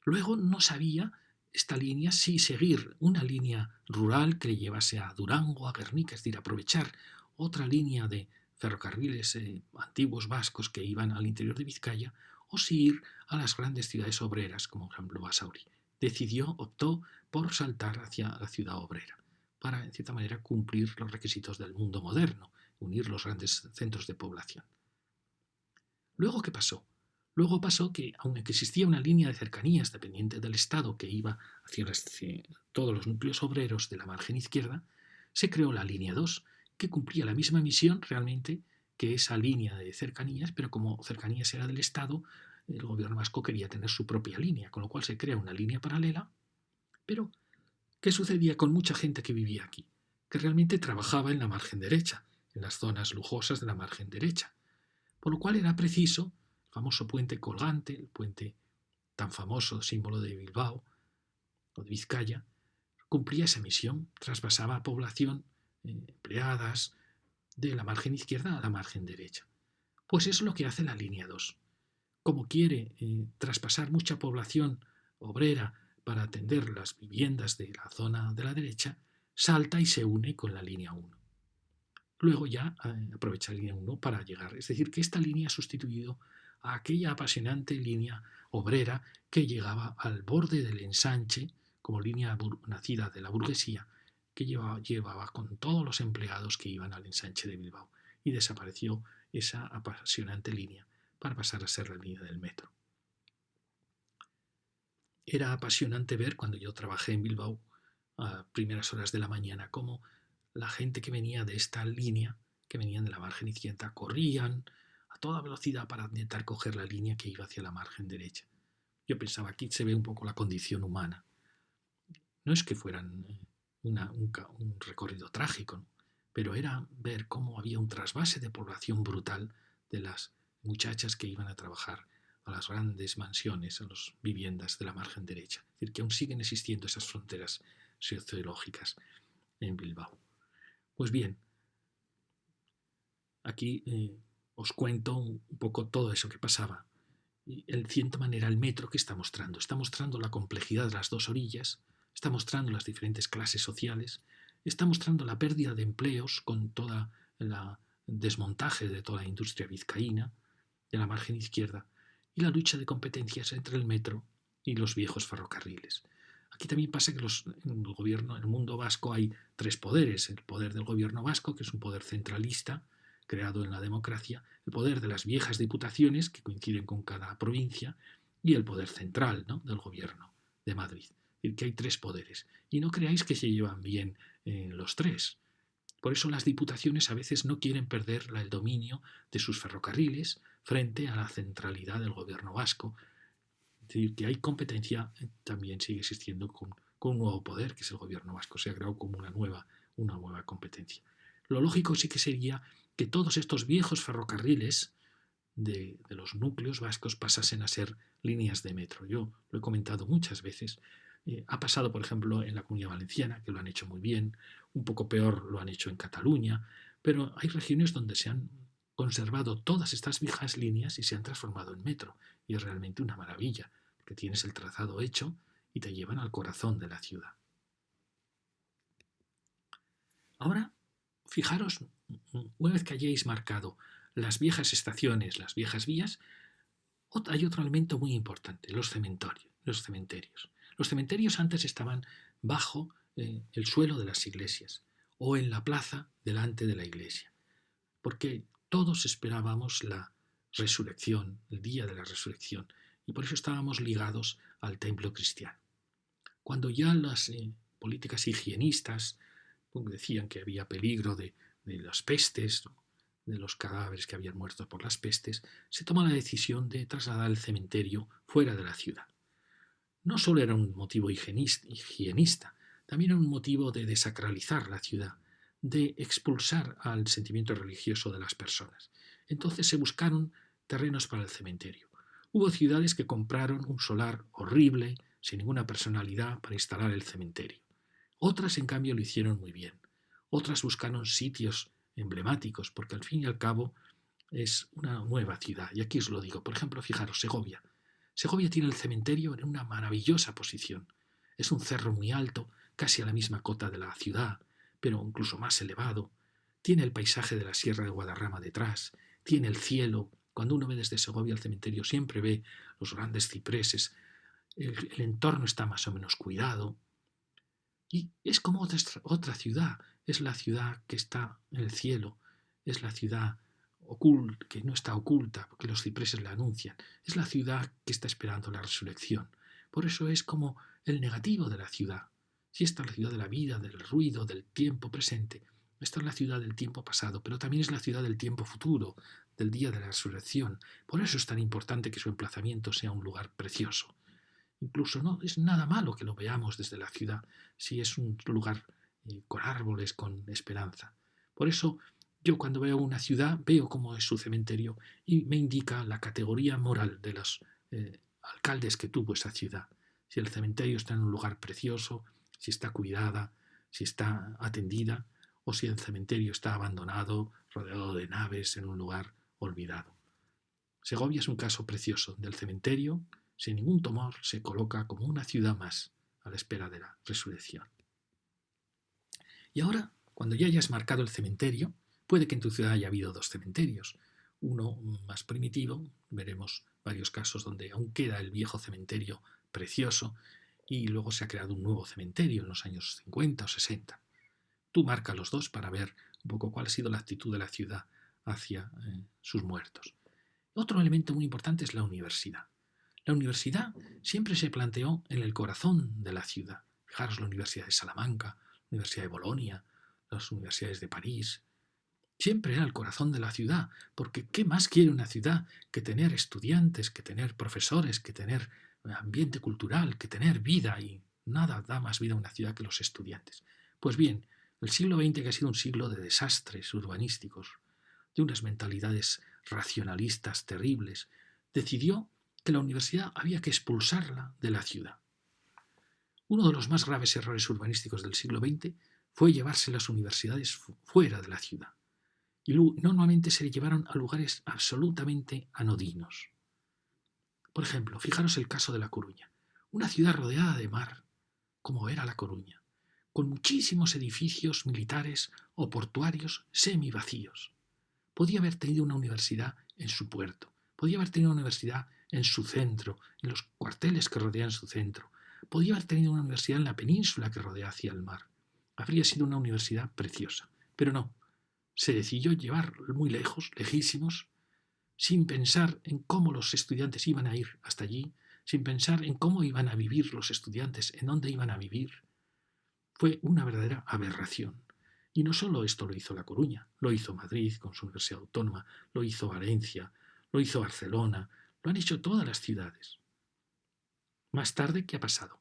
Luego no sabía esta línea sí seguir una línea rural que le llevase a Durango, a Guernica, es decir, aprovechar otra línea de ferrocarriles antiguos vascos que iban al interior de Vizcaya, o si ir a las grandes ciudades obreras, como por ejemplo Basauri. Optó por saltar hacia la ciudad obrera, para, en cierta manera, cumplir los requisitos del mundo moderno, unir los grandes centros de población. Luego, ¿qué pasó? Luego pasó que, aunque existía una línea de cercanías dependiente del Estado que iba hacia todos los núcleos obreros de la margen izquierda, se creó la línea 2, que cumplía la misma misión realmente que esa línea de cercanías, pero como cercanías era del Estado, el gobierno vasco quería tener su propia línea, con lo cual se crea una línea paralela. Pero, ¿qué sucedía con mucha gente que vivía aquí? Que realmente trabajaba en la margen derecha, en las zonas lujosas de la margen derecha. Por lo cual era preciso el famoso puente colgante, el puente tan famoso, símbolo de Bilbao o de Vizcaya, cumplía esa misión, traspasaba a población empleadas de la margen izquierda a la margen derecha. Pues eso es lo que hace la línea 2. Como quiere traspasar mucha población obrera para atender las viviendas de la zona de la derecha, salta y se une con la línea 1. Luego ya aprovecha la línea 1 para llegar. Es decir, que esta línea ha sustituido a aquella apasionante línea obrera que llegaba al borde del ensanche, como línea nacida de la burguesía, que llevaba con todos los empleados que iban al ensanche de Bilbao. Y desapareció esa apasionante línea para pasar a ser la línea del metro. Era apasionante ver, cuando yo trabajé en Bilbao, a primeras horas de la mañana, cómo la gente que venía de esta línea, que venían de la margen izquierda, corrían a toda velocidad para intentar coger la línea que iba hacia la margen derecha. Yo pensaba, aquí se ve un poco la condición humana. No es que fueran un recorrido trágico, ¿no? Pero era ver cómo había un trasvase de población brutal de las muchachas que iban a trabajar a las grandes mansiones, a las viviendas de la margen derecha. Es decir, que aún siguen existiendo esas fronteras sociológicas en Bilbao. Pues bien, aquí os cuento un poco todo eso que pasaba. Y en cierta manera el metro que está mostrando la complejidad de las dos orillas, está mostrando las diferentes clases sociales, está mostrando la pérdida de empleos con toda la desmontaje de toda la industria vizcaína, de la margen izquierda, y la lucha de competencias entre el metro y los viejos ferrocarriles. Aquí también pasa que en el gobierno, en el mundo vasco, hay tres poderes. El poder del gobierno vasco, que es un poder centralista, creado en la democracia, el poder de las viejas diputaciones, que coinciden con cada provincia, y el poder central, ¿no?, del gobierno de Madrid. Es decir, que hay tres poderes. Y no creáis que se llevan bien los tres. Por eso las diputaciones a veces no quieren perder el dominio de sus ferrocarriles frente a la centralidad del gobierno vasco. Es decir, que hay competencia, también sigue existiendo con un nuevo poder, que es el gobierno vasco. Se ha creado como una nueva competencia. Lo lógico sí que sería que todos estos viejos ferrocarriles de los núcleos vascos pasasen a ser líneas de metro. Yo lo he comentado muchas veces. Ha pasado, por ejemplo, en la Comunidad Valenciana, que lo han hecho muy bien. Un poco peor lo han hecho en Cataluña. Pero hay regiones donde se han conservado todas estas viejas líneas y se han transformado en metro. Y es realmente una maravilla, porque tienes el trazado hecho y te llevan al corazón de la ciudad. Ahora, fijaros, una vez que hayáis marcado las viejas estaciones, las viejas vías, hay otro elemento muy importante, los cementerios. Los cementerios antes estaban bajo el suelo de las iglesias o en la plaza delante de la iglesia, porque todos esperábamos la resurrección, el día de la resurrección, y por eso estábamos ligados al templo cristiano. Cuando ya las políticas higienistas decían que había peligro de las pestes, de los cadáveres que habían muerto por las pestes, se toma la decisión de trasladar el cementerio fuera de la ciudad. No solo era un motivo higienista, también era un motivo de desacralizar la ciudad, de expulsar al sentimiento religioso de las personas. Entonces se buscaron terrenos para el cementerio. Hubo ciudades que compraron un solar horrible, sin ninguna personalidad, para instalar el cementerio. Otras, en cambio, lo hicieron muy bien. Otras buscaron sitios emblemáticos, porque al fin y al cabo es una nueva ciudad. Y aquí os lo digo. Por ejemplo, fijaros, Segovia. Segovia tiene el cementerio en una maravillosa posición. Es un cerro muy alto, casi a la misma cota de la ciudad, pero incluso más elevado. Tiene el paisaje de la Sierra de Guadarrama detrás, tiene el cielo. Cuando uno ve desde Segovia el cementerio siempre ve los grandes cipreses, el entorno está más o menos cuidado. Y es como otra ciudad, es la ciudad que está en el cielo, es la ciudad oculta, que no está oculta, porque los cipreses la anuncian, es la ciudad que está esperando la resurrección. Por eso es como el negativo de la ciudad. Si esta es la ciudad de la vida, del ruido, del tiempo presente, esta es la ciudad del tiempo pasado, pero también es la ciudad del tiempo futuro, del día de la resurrección. Por eso es tan importante que su emplazamiento sea un lugar precioso. Incluso no es nada malo que lo veamos desde la ciudad, si es un lugar con árboles, con esperanza. Por eso yo cuando veo una ciudad veo cómo es su cementerio y me indica la categoría moral de los alcaldes que tuvo esa ciudad. Si el cementerio está en un lugar precioso, si está cuidada, si está atendida, o si el cementerio está abandonado, rodeado de naves, en un lugar olvidado. Segovia es un caso precioso del cementerio. Sin ningún temor se coloca como una ciudad más a la espera de la resurrección. Y ahora, cuando ya hayas marcado el cementerio, puede que en tu ciudad haya habido dos cementerios. Uno más primitivo, veremos varios casos donde aún queda el viejo cementerio precioso y luego se ha creado un nuevo cementerio en los años 50 o 60. Tú marca los dos para ver un poco cuál ha sido la actitud de la ciudad hacia sus muertos. Otro elemento muy importante es la universidad. La universidad siempre se planteó en el corazón de la ciudad. Fijaros, la Universidad de Salamanca, la Universidad de Bolonia, las universidades de París. Siempre era el corazón de la ciudad, porque ¿qué más quiere una ciudad que tener estudiantes, que tener profesores, que tener ambiente cultural, que tener vida? Y nada da más vida a una ciudad que los estudiantes. Pues bien, el siglo XX, que ha sido un siglo de desastres urbanísticos, de unas mentalidades racionalistas terribles, decidió que la universidad había que expulsarla de la ciudad. Uno de los más graves errores urbanísticos del siglo XX fue llevarse las universidades fuera de la ciudad. Y normalmente se llevaron a lugares absolutamente anodinos. Por ejemplo, fijaros el caso de La Coruña, una ciudad rodeada de mar, como era La Coruña, con muchísimos edificios militares o portuarios semivacíos. Podía haber tenido una universidad en su puerto, podía haber tenido una universidad en su centro, en los cuarteles que rodean su centro, podía haber tenido una universidad en la península que rodea hacia el mar. Habría sido una universidad preciosa, pero no. Se decidió llevar muy lejos, lejísimos, sin pensar en cómo los estudiantes iban a ir hasta allí, sin pensar en cómo iban a vivir los estudiantes, en dónde iban a vivir. Fue una verdadera aberración. Y no solo esto lo hizo La Coruña, lo hizo Madrid con su Universidad Autónoma, lo hizo Valencia, lo hizo Barcelona, lo han hecho todas las ciudades. Más tarde, ¿qué ha pasado?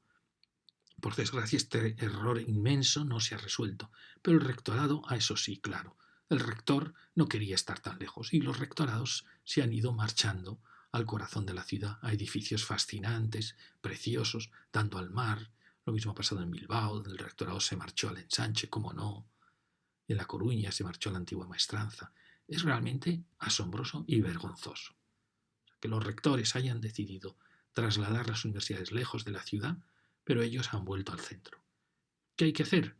Por desgracia, este error inmenso no se ha resuelto, pero el rectorado, a eso sí, claro, el rector no quería estar tan lejos y los rectorados se han ido marchando al corazón de la ciudad, a edificios fascinantes, preciosos, dando al mar. Lo mismo ha pasado en Bilbao, el rectorado se marchó al Ensanche, como no. En La Coruña se marchó a la antigua maestranza. Es realmente asombroso y vergonzoso. Que los rectores hayan decidido trasladar las universidades lejos de la ciudad, pero ellos han vuelto al centro. ¿Qué hay que hacer?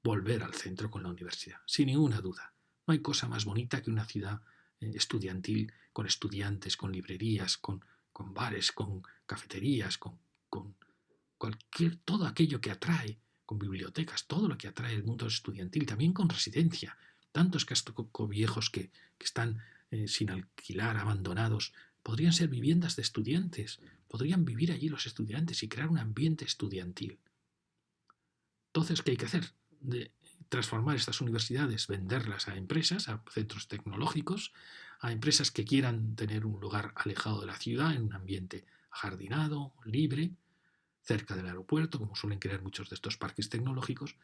Volver al centro con la universidad, sin ninguna duda. No hay cosa más bonita que una ciudad estudiantil, con estudiantes, con librerías, con bares, con cafeterías, con todo aquello que atrae, con bibliotecas, todo lo que atrae el mundo estudiantil, también con residencia. Tantos cascos viejos que están sin alquilar, abandonados, podrían ser viviendas de estudiantes, podrían vivir allí los estudiantes y crear un ambiente estudiantil. Entonces, ¿qué hay que hacer? De transformar estas universidades, venderlas a empresas, a centros tecnológicos, a empresas que quieran tener un lugar alejado de la ciudad, en un ambiente ajardinado, libre, cerca del aeropuerto, como suelen crear muchos de estos parques tecnológicos,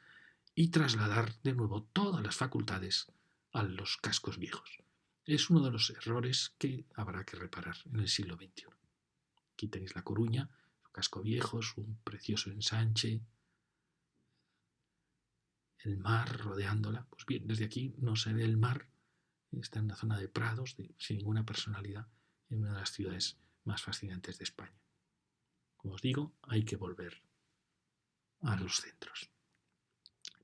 y trasladar de nuevo todas las facultades a los cascos viejos. Es uno de los errores que habrá que reparar en el siglo XXI. Aquí tenéis La Coruña, su casco viejo, su precioso ensanche, el mar rodeándola. Pues bien, desde aquí no se ve el mar, está en una zona de prados, sin ninguna personalidad, en una de las ciudades más fascinantes de España. Como os digo, hay que volver a los centros.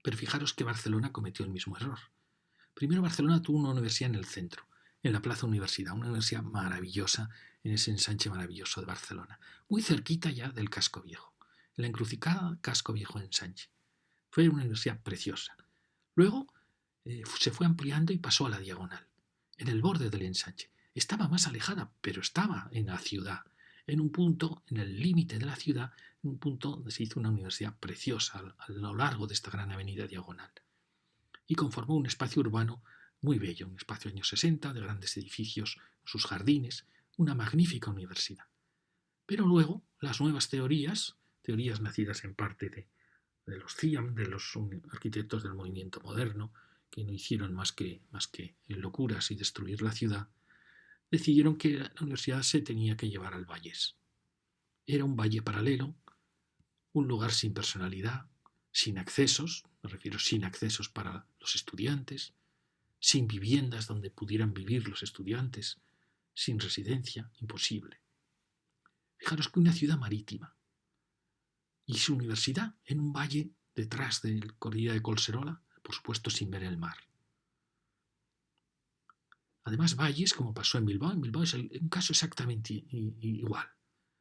Pero fijaros que Barcelona cometió el mismo error. Primero Barcelona tuvo una universidad en el centro, en la Plaza Universidad, una universidad maravillosa, en ese ensanche maravilloso de Barcelona, muy cerquita ya del Casco Viejo, en la encrucijada Casco Viejo-Ensanche. Fue una universidad preciosa. Luego se fue ampliando y pasó a la Diagonal, en el borde del ensanche. Estaba más alejada, pero estaba en la ciudad, en un punto, en el límite de la ciudad, en un punto donde se hizo una universidad preciosa a lo largo de esta gran avenida Diagonal. Y conformó un espacio urbano muy bello, un espacio años 60, de grandes edificios, sus jardines, una magnífica universidad. Pero luego las nuevas teorías nacidas en parte de los CIAM, de los arquitectos del movimiento moderno, que no hicieron más que locuras y destruir la ciudad, decidieron que la universidad se tenía que llevar al Vallés. Era un valle paralelo, un lugar sin personalidad, sin accesos, me refiero sin accesos para los estudiantes, sin viviendas donde pudieran vivir los estudiantes, sin residencia, imposible. Fijaros que una ciudad marítima y su universidad en un valle detrás de la cordillera de Collserola, por supuesto sin ver el mar. Además, valles, como pasó en Bilbao es un caso exactamente igual.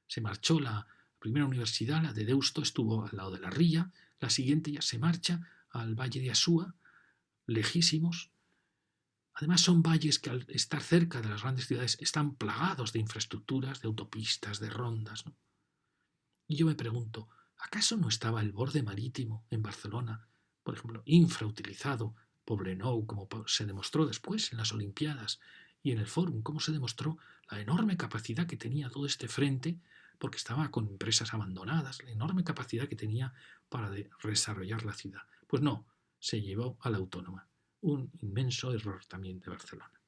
Se marchó la primera universidad, la de Deusto, estuvo al lado de la ría, la siguiente ya se marcha al valle de Asúa, lejísimos. Además, son valles que al estar cerca de las grandes ciudades están plagados de infraestructuras, de autopistas, de rondas, ¿no? Y yo me pregunto, ¿acaso no estaba el borde marítimo en Barcelona, por ejemplo, infrautilizado, Poblenou, como se demostró después en las Olimpiadas y en el Fórum, cómo se demostró la enorme capacidad que tenía todo este frente, porque estaba con empresas abandonadas, la enorme capacidad que tenía para desarrollar la ciudad? Pues no, se llevó a la autónoma. Un inmenso error también de Barcelona.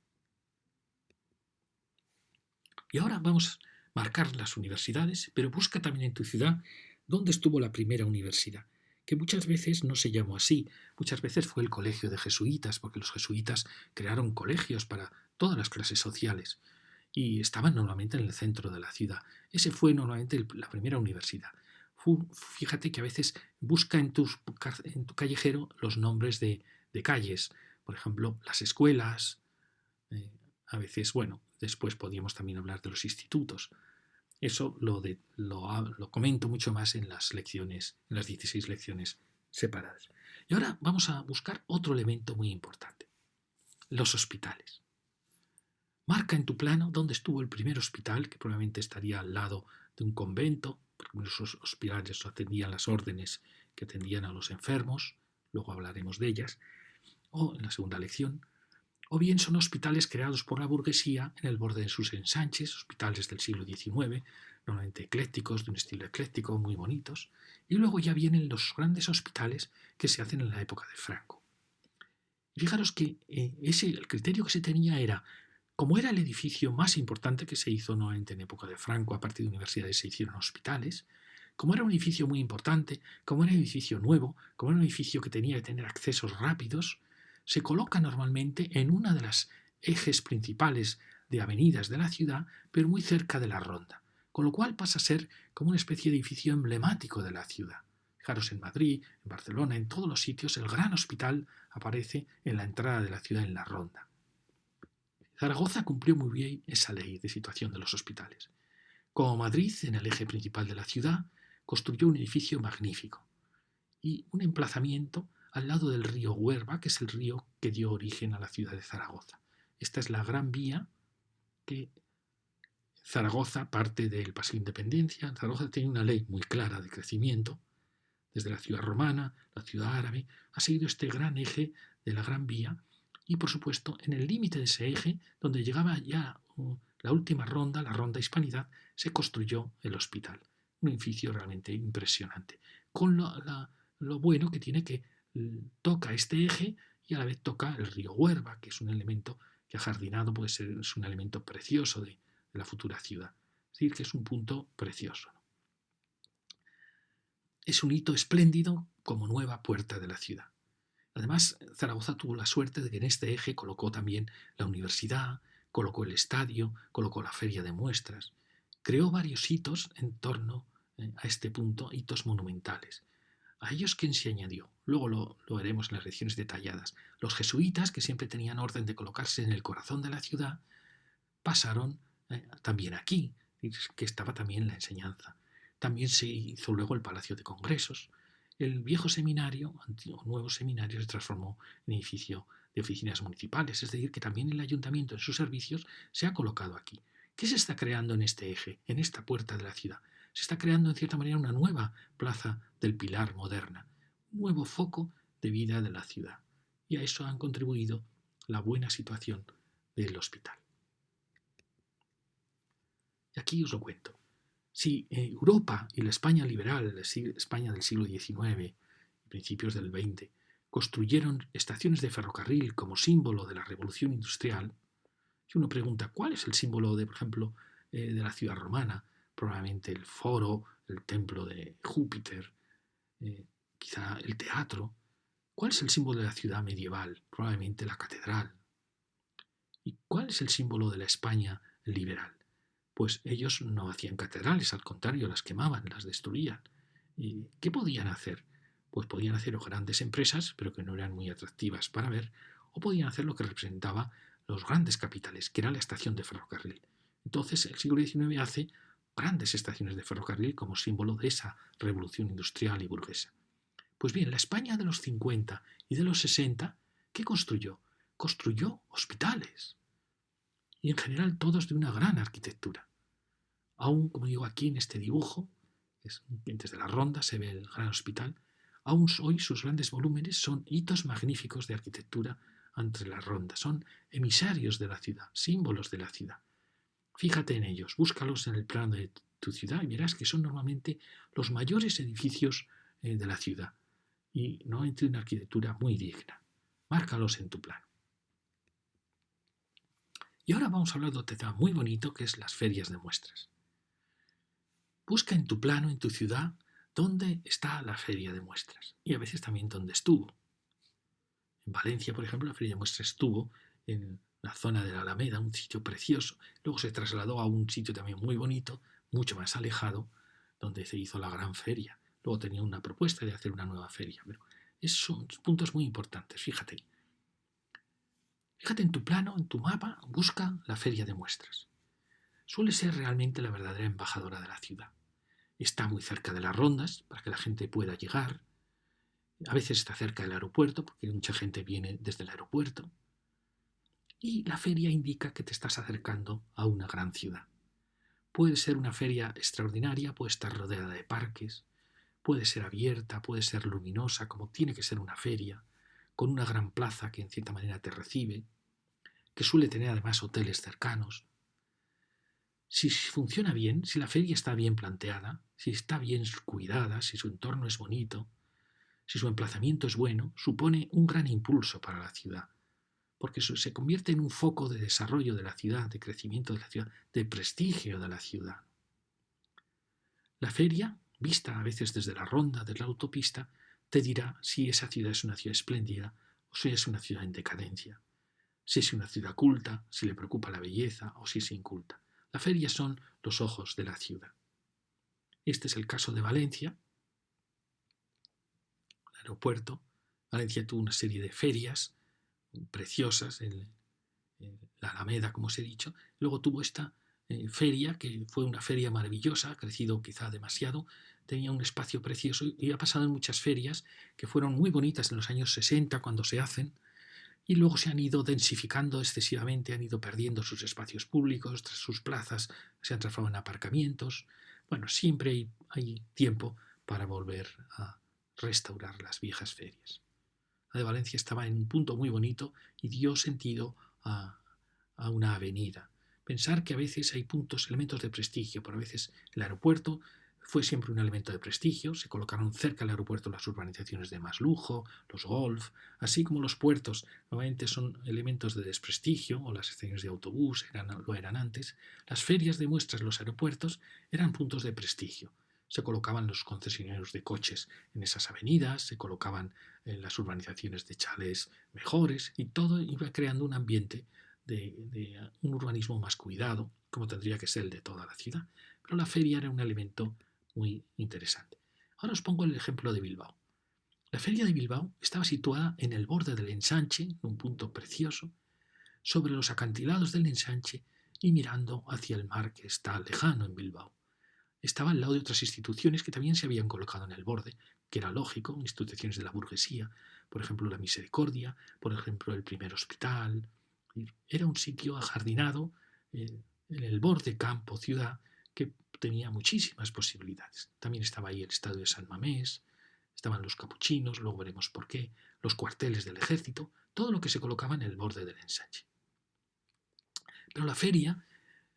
Y ahora vamos a marcar las universidades, pero busca también en tu ciudad dónde estuvo la primera universidad, que muchas veces no se llamó así, muchas veces fue el colegio de jesuitas, porque los jesuitas crearon colegios para todas las clases sociales y estaban normalmente en el centro de la ciudad. Ese fue normalmente la primera universidad. Fíjate que a veces busca en tu callejero los nombres de calles, por ejemplo, las escuelas, a veces, bueno, después podríamos también hablar de los institutos. Eso lo comento mucho más en las lecciones, en las 16 lecciones separadas. Y ahora vamos a buscar otro elemento muy importante, los hospitales. Marca en tu plano dónde estuvo el primer hospital, que probablemente estaría al lado de un convento, porque esos hospitales atendían las órdenes que atendían a los enfermos, luego hablaremos de ellas, o en la segunda lección, o bien son hospitales creados por la burguesía en el borde de sus ensanches, hospitales del siglo XIX, normalmente eclécticos, de un estilo ecléctico, muy bonitos, y luego ya vienen los grandes hospitales que se hacen en la época de Franco. Fijaros que el criterio que se tenía era, como era el edificio más importante que se hizo normalmente en época de Franco, a partir de universidades se hicieron hospitales, como era un edificio muy importante, como era un edificio nuevo, como era un edificio que tenía que tener accesos rápidos, se coloca normalmente en una de las ejes principales de avenidas de la ciudad, pero muy cerca de la ronda, con lo cual pasa a ser como una especie de edificio emblemático de la ciudad. Fijaros, en Madrid, en Barcelona, en todos los sitios, el gran hospital aparece en la entrada de la ciudad, en la ronda. Zaragoza cumplió muy bien esa ley de situación de los hospitales. Como Madrid, en el eje principal de la ciudad, construyó un edificio magnífico y un emplazamiento al lado del río Huerva, que es el río que dio origen a la ciudad de Zaragoza. Esta es la gran vía que Zaragoza parte del Paseo Independencia. Zaragoza tiene una ley muy clara de crecimiento. Desde la ciudad romana, la ciudad árabe, ha seguido este gran eje de la Gran Vía y, por supuesto, en el límite de ese eje, donde llegaba ya la última ronda, la ronda Hispanidad, se construyó el hospital. Un edificio realmente impresionante. Con lo bueno que tiene que toca este eje y a la vez toca el río Huerva, que es un elemento que ajardinado puede ser, es un elemento precioso de la futura ciudad. Es decir, que es un punto precioso, ¿no? Es un hito espléndido como nueva puerta de la ciudad. Además, Zaragoza tuvo la suerte de que en este eje colocó también la universidad, colocó el estadio, colocó la feria de muestras. Creó varios hitos en torno a este punto, hitos monumentales. ¿A ellos quién se añadió? Luego lo veremos en las lecciones detalladas. Los jesuitas, que siempre tenían orden de colocarse en el corazón de la ciudad, pasaron también aquí, que estaba también la enseñanza. También se hizo luego el Palacio de Congresos. El viejo seminario, antiguo nuevo seminario, se transformó en edificio de oficinas municipales, es decir, que también el ayuntamiento en sus servicios se ha colocado aquí. ¿Qué se está creando en este eje, en esta puerta de la ciudad? Se está creando en cierta manera una nueva plaza del Pilar moderna, un nuevo foco de vida de la ciudad. Y a eso han contribuido la buena situación del hospital. Y aquí os lo cuento. Si Europa y la España liberal, la España del siglo XIX, principios del XX, construyeron estaciones de ferrocarril como símbolo de la revolución industrial, y uno pregunta, ¿cuál es el símbolo de, por ejemplo, de la ciudad romana? Probablemente el foro, el templo de Júpiter, quizá el teatro. ¿Cuál es el símbolo de la ciudad medieval? Probablemente la catedral. ¿Y cuál es el símbolo de la España liberal? Pues ellos no hacían catedrales, al contrario, las quemaban, las destruían. ¿Y qué podían hacer? Pues podían hacer grandes empresas, pero que no eran muy atractivas para ver, o podían hacer lo que representaba los grandes capitales, que era la estación de ferrocarril. Entonces el siglo XIX hace grandes estaciones de ferrocarril como símbolo de esa revolución industrial y burguesa. Pues bien, la España de los 50 y de los 60, ¿qué construyó? Construyó hospitales. Y en general todos de una gran arquitectura. Aún, como digo aquí en este dibujo, desde la ronda se ve el gran hospital, aún hoy sus grandes volúmenes son hitos magníficos de arquitectura entre la ronda, son emisarios de la ciudad, símbolos de la ciudad. Fíjate en ellos, búscalos en el plano de tu ciudad y verás que son normalmente los mayores edificios de la ciudad y normalmente una arquitectura muy digna. Márcalos en tu plano. Y ahora vamos a hablar de otro tema muy bonito que es las ferias de muestras. Busca en tu plano, en tu ciudad, dónde está la feria de muestras y a veces también dónde estuvo. En Valencia, por ejemplo, la feria de muestras estuvo en la zona de la Alameda, un sitio precioso. Luego se trasladó a un sitio también muy bonito, mucho más alejado, donde se hizo la gran feria. Luego tenía una propuesta de hacer una nueva feria. Pero esos son puntos muy importantes, fíjate. Fíjate en tu plano, en tu mapa, busca la feria de muestras. Suele ser realmente la verdadera embajadora de la ciudad. Está muy cerca de las rondas para que la gente pueda llegar. A veces está cerca del aeropuerto porque mucha gente viene desde el aeropuerto. Y la feria indica que te estás acercando a una gran ciudad. Puede ser una feria extraordinaria, puede estar rodeada de parques, puede ser abierta, puede ser luminosa, como tiene que ser una feria, con una gran plaza que en cierta manera te recibe, que suele tener además hoteles cercanos. Si funciona bien, si la feria está bien planteada, si está bien cuidada, si su entorno es bonito, si su emplazamiento es bueno, supone un gran impulso para la ciudad, porque se convierte en un foco de desarrollo de la ciudad, de crecimiento de la ciudad, de prestigio de la ciudad. La feria, vista a veces desde la ronda de la autopista, te dirá si esa ciudad es una ciudad espléndida o si es una ciudad en decadencia, si es una ciudad culta, si le preocupa la belleza o si es inculta. La feria son los ojos de la ciudad. Este es el caso de Valencia, el aeropuerto. Valencia tuvo una serie de ferias preciosas en la Alameda, como os he dicho. Luego tuvo esta feria, que fue una feria maravillosa, ha crecido quizá demasiado, tenía un espacio precioso y ha pasado en muchas ferias que fueron muy bonitas en los años 60 cuando se hacen, y luego se han ido densificando excesivamente, han ido perdiendo sus espacios públicos, sus plazas se han transformado en aparcamientos. Bueno, siempre hay tiempo para volver a restaurar las viejas ferias. La de Valencia estaba en un punto muy bonito y dio sentido a una avenida. Pensar que a veces hay puntos, elementos de prestigio, pero a veces el aeropuerto fue siempre un elemento de prestigio, se colocaron cerca del aeropuerto las urbanizaciones de más lujo, los golf, así como los puertos, normalmente son elementos de desprestigio, o las estaciones de autobús lo eran antes. Las ferias de muestras, los aeropuertos, eran puntos de prestigio. Se colocaban los concesionarios de coches en esas avenidas, se colocaban en las urbanizaciones de chalés mejores y todo iba creando un ambiente de un urbanismo más cuidado, como tendría que ser el de toda la ciudad. Pero la feria era un elemento muy interesante. Ahora os pongo el ejemplo de Bilbao. La feria de Bilbao estaba situada en el borde del ensanche, en un punto precioso, sobre los acantilados del ensanche y mirando hacia el mar que está lejano en Bilbao. Estaba al lado de otras instituciones que también se habían colocado en el borde, que era lógico, instituciones de la burguesía, por ejemplo la Misericordia, por ejemplo el primer hospital. Era un sitio ajardinado en el borde campo-ciudad que tenía muchísimas posibilidades. También estaba ahí el estadio de San Mamés, estaban los capuchinos, luego veremos por qué, los cuarteles del ejército, todo lo que se colocaba en el borde del ensanche. Pero la feria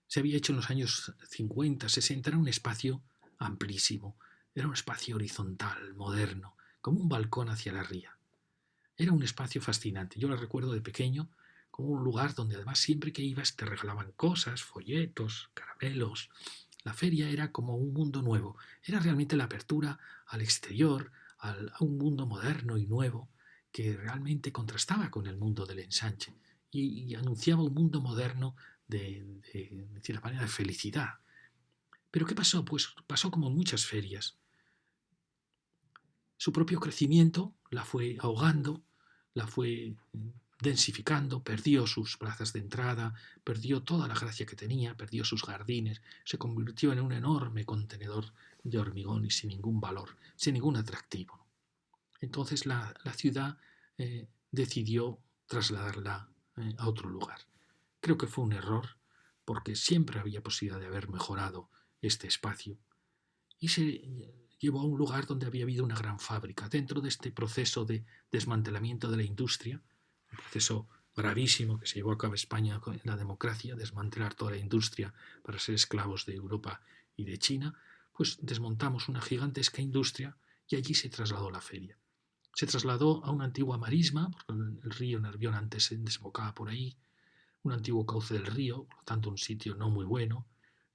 se había hecho en los años 50, 60, era un espacio amplísimo, era un espacio horizontal, moderno, como un balcón hacia la ría. Era un espacio fascinante. Yo lo recuerdo de pequeño como un lugar donde además siempre que ibas te regalaban cosas, folletos, caramelos. La feria era como un mundo nuevo. Era realmente la apertura al exterior, a un mundo moderno y nuevo que realmente contrastaba con el mundo del ensanche y anunciaba un mundo moderno de cierta manera de felicidad. ¿Pero qué pasó? Pues pasó como en muchas ferias. Su propio crecimiento la fue ahogando, la fue densificando, perdió sus plazas de entrada, perdió toda la gracia que tenía, perdió sus jardines, se convirtió en un enorme contenedor de hormigón y sin ningún valor, sin ningún atractivo. Entonces la ciudad decidió trasladarla a otro lugar. Creo que fue un error, porque siempre había posibilidad de haber mejorado este espacio y se llevó a un lugar donde había habido una gran fábrica. Dentro de este proceso de desmantelamiento de la industria, un proceso gravísimo que se llevó a cabo España con la democracia, desmantelar toda la industria para ser esclavos de Europa y de China, pues desmontamos una gigantesca industria y allí se trasladó la feria. Se trasladó a una antigua marisma, porque el río Nervión antes desembocaba por ahí, un antiguo cauce del río, por lo tanto un sitio no muy bueno,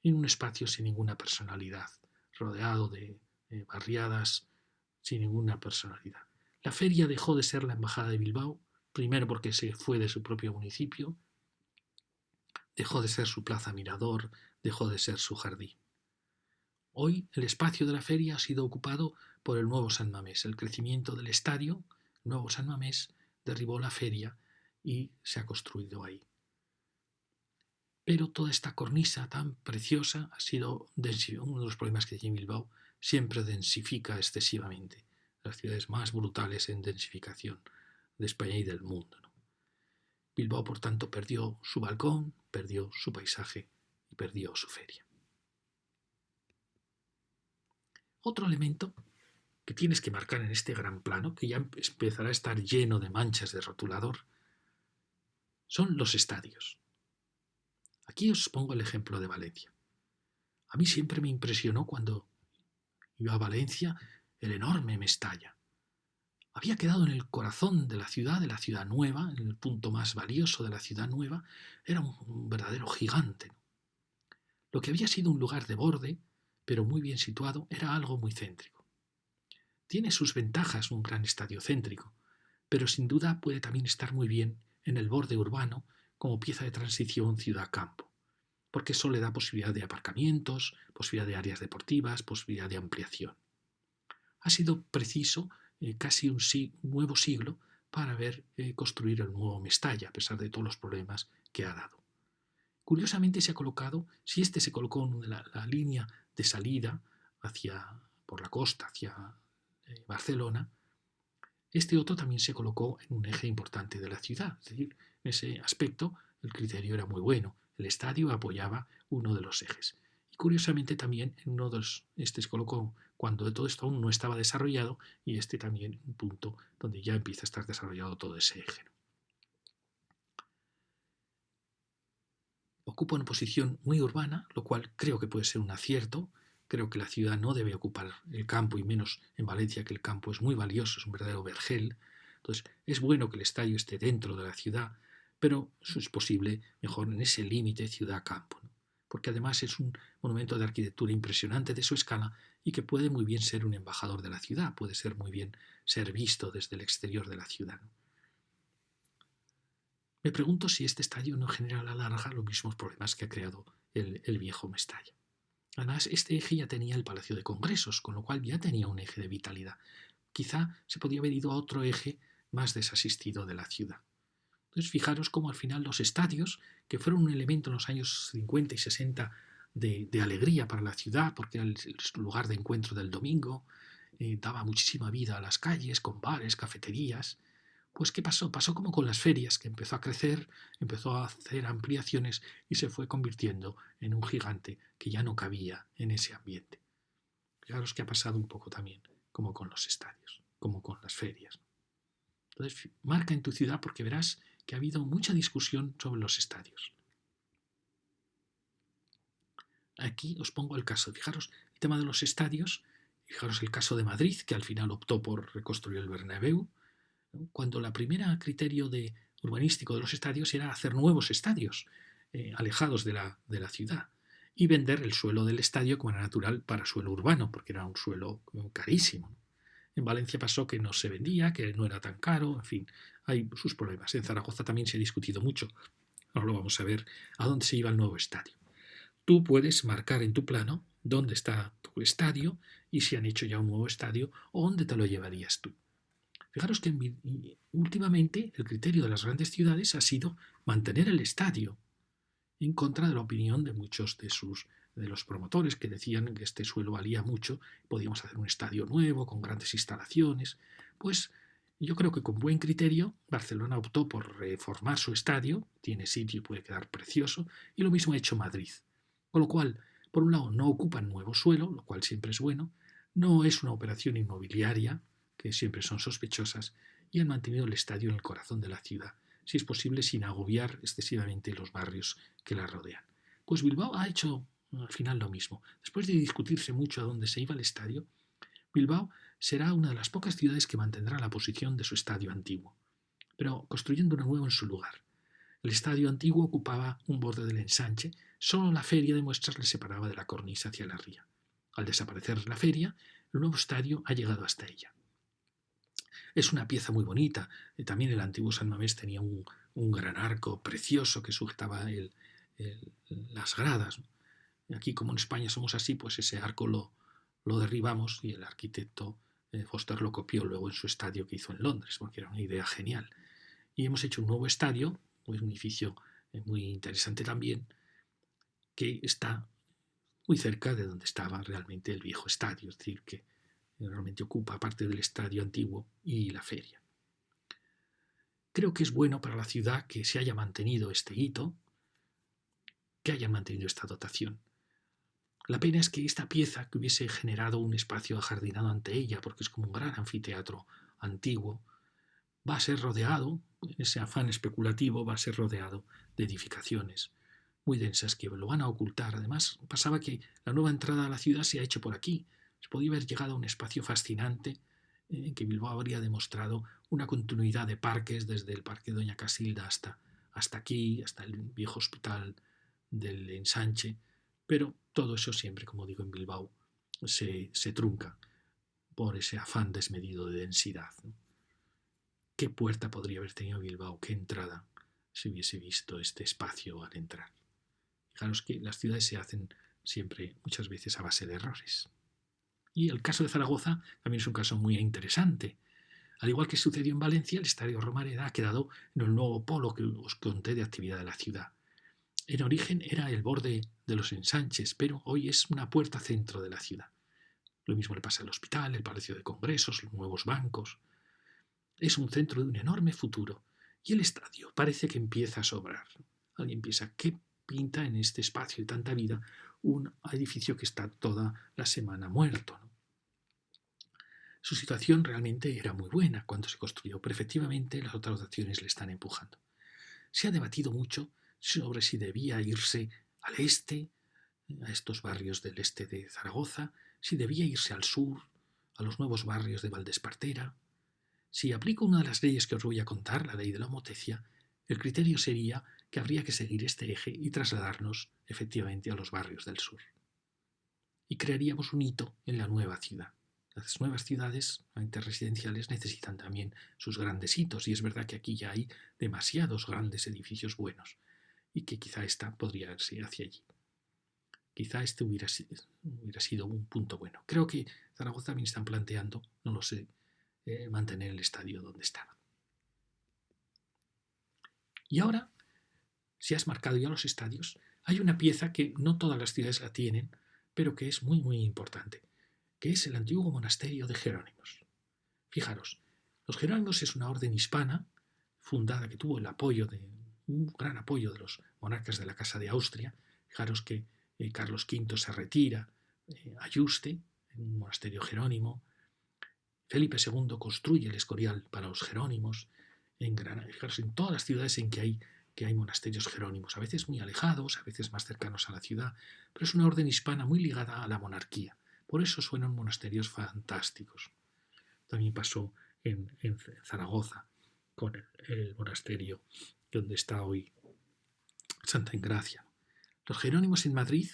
en un espacio sin ninguna personalidad, rodeado de barriadas sin ninguna personalidad. La feria dejó de ser la embajada de Bilbao, primero porque se fue de su propio municipio, dejó de ser su plaza mirador, dejó de ser su jardín. Hoy el espacio de la feria ha sido ocupado por el nuevo San Mamés. El crecimiento del estadio, el nuevo San Mamés, derribó la feria y se ha construido ahí. Pero toda esta cornisa tan preciosa ha sido uno de los problemas que tiene Bilbao, siempre densifica excesivamente, las ciudades más brutales en densificación de España y del mundo, ¿no? Bilbao, por tanto, perdió su balcón, perdió su paisaje y perdió su feria. Otro elemento que tienes que marcar en este gran plano, que ya empezará a estar lleno de manchas de rotulador, son los estadios. Aquí os pongo el ejemplo de Valencia. A mí siempre me impresionó cuando iba a Valencia el enorme Mestalla. Había quedado en el corazón de la ciudad nueva, en el punto más valioso de la ciudad nueva, era un verdadero gigante, ¿no? Lo que había sido un lugar de borde, pero muy bien situado, era algo muy céntrico. Tiene sus ventajas un gran estadio céntrico, pero sin duda puede también estar muy bien en el borde urbano como pieza de transición ciudad-campo, porque eso le da posibilidad de aparcamientos, posibilidad de áreas deportivas, posibilidad de ampliación. Ha sido preciso casi un nuevo siglo para ver construir el nuevo Mestalla, a pesar de todos los problemas que ha dado. Curiosamente se ha colocado, si este se colocó en la línea de salida por la costa hacia Barcelona, este otro también se colocó en un eje importante de la ciudad. Es decir, en ese aspecto el criterio era muy bueno. El estadio apoyaba uno de los ejes. Y curiosamente también en uno de este se colocó cuando todo esto aún no estaba desarrollado y este también un punto donde ya empieza a estar desarrollado todo ese eje. Ocupa una posición muy urbana, lo cual creo que puede ser un acierto. Creo que la ciudad no debe ocupar el campo, y menos en Valencia, que el campo es muy valioso, es un verdadero vergel. Entonces, es bueno que el estadio esté dentro de la ciudad, pero eso es posible mejor en ese límite ciudad-campo, ¿no? Porque además es un monumento de arquitectura impresionante de su escala y que puede muy bien ser un embajador de la ciudad, puede ser muy bien ser visto desde el exterior de la ciudad, ¿no? Me pregunto si este estadio no genera a la larga los mismos problemas que ha creado el viejo Mestalla. Además, este eje ya tenía el Palacio de Congresos, con lo cual ya tenía un eje de vitalidad. quizá se podía haber ido a otro eje más desasistido de la ciudad. Entonces, fijaros cómo al final los estadios, que fueron un elemento en los años 50 y 60 de alegría para la ciudad, porque era el lugar de encuentro del domingo, daba muchísima vida a las calles, con bares, cafeterías. Pues ¿qué pasó? Pasó como con las ferias, que empezó a crecer, empezó a hacer ampliaciones y se fue convirtiendo en un gigante que ya no cabía en ese ambiente. Fijaros que ha pasado un poco también, como con los estadios, como con las ferias. Entonces, marca en tu ciudad porque verás que ha habido mucha discusión sobre los estadios. Aquí os pongo el caso. Fijaros, el tema de los estadios, fijaros el caso de Madrid, que al final optó por reconstruir el Bernabéu, ¿no? Cuando la primera criterio urbanístico de los estadios era hacer nuevos estadios, alejados de la ciudad, y vender el suelo del estadio como era natural para suelo urbano, porque era un suelo carísimo. En Valencia pasó que no se vendía, que no era tan caro, en fin, hay sus problemas. En Zaragoza también se ha discutido mucho. Ahora lo vamos a ver a dónde se iba el nuevo estadio. Tú puedes marcar en tu plano dónde está tu estadio y si han hecho ya un nuevo estadio o dónde te lo llevarías tú. Fijaros que últimamente el criterio de las grandes ciudades ha sido mantener el estadio, en contra de la opinión de muchos de los promotores que decían que este suelo valía mucho, podíamos hacer un estadio nuevo con grandes instalaciones. Pues yo creo que con buen criterio Barcelona optó por reformar su estadio, tiene sitio y puede quedar precioso, y lo mismo ha hecho Madrid. Con lo cual, por un lado, no ocupan nuevo suelo, lo cual siempre es bueno, no es una operación inmobiliaria, que siempre son sospechosas, y han mantenido el estadio en el corazón de la ciudad, si es posible sin agobiar excesivamente los barrios que la rodean. Pues Bilbao ha hecho al final lo mismo. Después de discutirse mucho a dónde se iba el estadio, Bilbao será una de las pocas ciudades que mantendrá la posición de su estadio antiguo, pero construyendo uno nuevo en su lugar. El estadio antiguo ocupaba un borde del ensanche, solo la feria de muestras le separaba de la cornisa hacia la ría. Al desaparecer la feria, el nuevo estadio ha llegado hasta ella. Es una pieza muy bonita. También el antiguo San Mamés tenía un gran arco precioso que sujetaba las gradas. Aquí, como en España somos así, pues ese arco lo derribamos y el arquitecto Foster lo copió luego en su estadio que hizo en Londres, porque era una idea genial. Y hemos hecho un nuevo estadio, un edificio muy interesante también, que está muy cerca de donde estaba realmente el viejo estadio, es decir, que realmente ocupa parte del estadio antiguo y la feria. Creo que es bueno para la ciudad que se haya mantenido este hito, que hayan mantenido esta dotación. La pena es que esta pieza que hubiese generado un espacio ajardinado ante ella, porque es como un gran anfiteatro antiguo, va a ser rodeado, en ese afán especulativo, va a ser rodeado de edificaciones muy densas que lo van a ocultar. Además, pasaba que la nueva entrada a la ciudad se ha hecho por aquí. Se podía haber llegado a un espacio fascinante en que Bilbao habría demostrado una continuidad de parques desde el Parque Doña Casilda hasta aquí, hasta el viejo hospital del Ensanche, pero todo eso siempre, como digo, en Bilbao se trunca por ese afán desmedido de densidad, ¿no? ¿Qué puerta podría haber tenido Bilbao? ¿Qué entrada se hubiese visto este espacio al entrar? Fijaros que las ciudades se hacen siempre, muchas veces, a base de errores. Y el caso de Zaragoza también es un caso muy interesante. Al igual que sucedió en Valencia, el Estadio Romareda ha quedado en el nuevo polo que os conté de actividad de la ciudad. En origen era el borde de los ensanches, pero hoy es una puerta centro de la ciudad. Lo mismo le pasa al hospital, el Palacio de Congresos, los nuevos bancos. Es un centro de un enorme futuro. Y el estadio parece que empieza a sobrar. Alguien piensa, ¿qué pinta en este espacio de tanta vida un edificio que está toda la semana muerto, ¿no? Su situación realmente era muy buena cuando se construyó, pero efectivamente las otras opciones le están empujando. Se ha debatido mucho sobre si debía irse al este, a estos barrios del este de Zaragoza, si debía irse al sur, a los nuevos barrios de Valdespartera. Si aplico una de las leyes que os voy a contar, la ley de la homotecia, el criterio sería que habría que seguir este eje y trasladarnos efectivamente a los barrios del sur. Y crearíamos un hito en la nueva ciudad. Las nuevas ciudades interresidenciales necesitan también sus grandes hitos, y es verdad que aquí ya hay demasiados grandes edificios buenos, y que quizá esta podría irse hacia allí. Quizá este hubiera sido un punto bueno. Creo que Zaragoza también están planteando, no lo sé, mantener el estadio donde estaba. Y ahora, si has marcado ya los estadios, hay una pieza que no todas las ciudades la tienen, pero que es muy, muy importante, que es el antiguo monasterio de Jerónimos. Fijaros, los Jerónimos es una orden hispana fundada que tuvo un gran apoyo de los monarcas de la Casa de Austria. Fijaros que Carlos V se retira a Yuste, en un monasterio jerónimo. Felipe II construye el Escorial para los jerónimos. Fijaros, en todas las ciudades en que hay monasterios jerónimos, a veces muy alejados, a veces más cercanos a la ciudad, pero es una orden hispana muy ligada a la monarquía. Por eso suenan monasterios fantásticos. También pasó en Zaragoza con el monasterio donde está hoy Santa Engracia. Los jerónimos en Madrid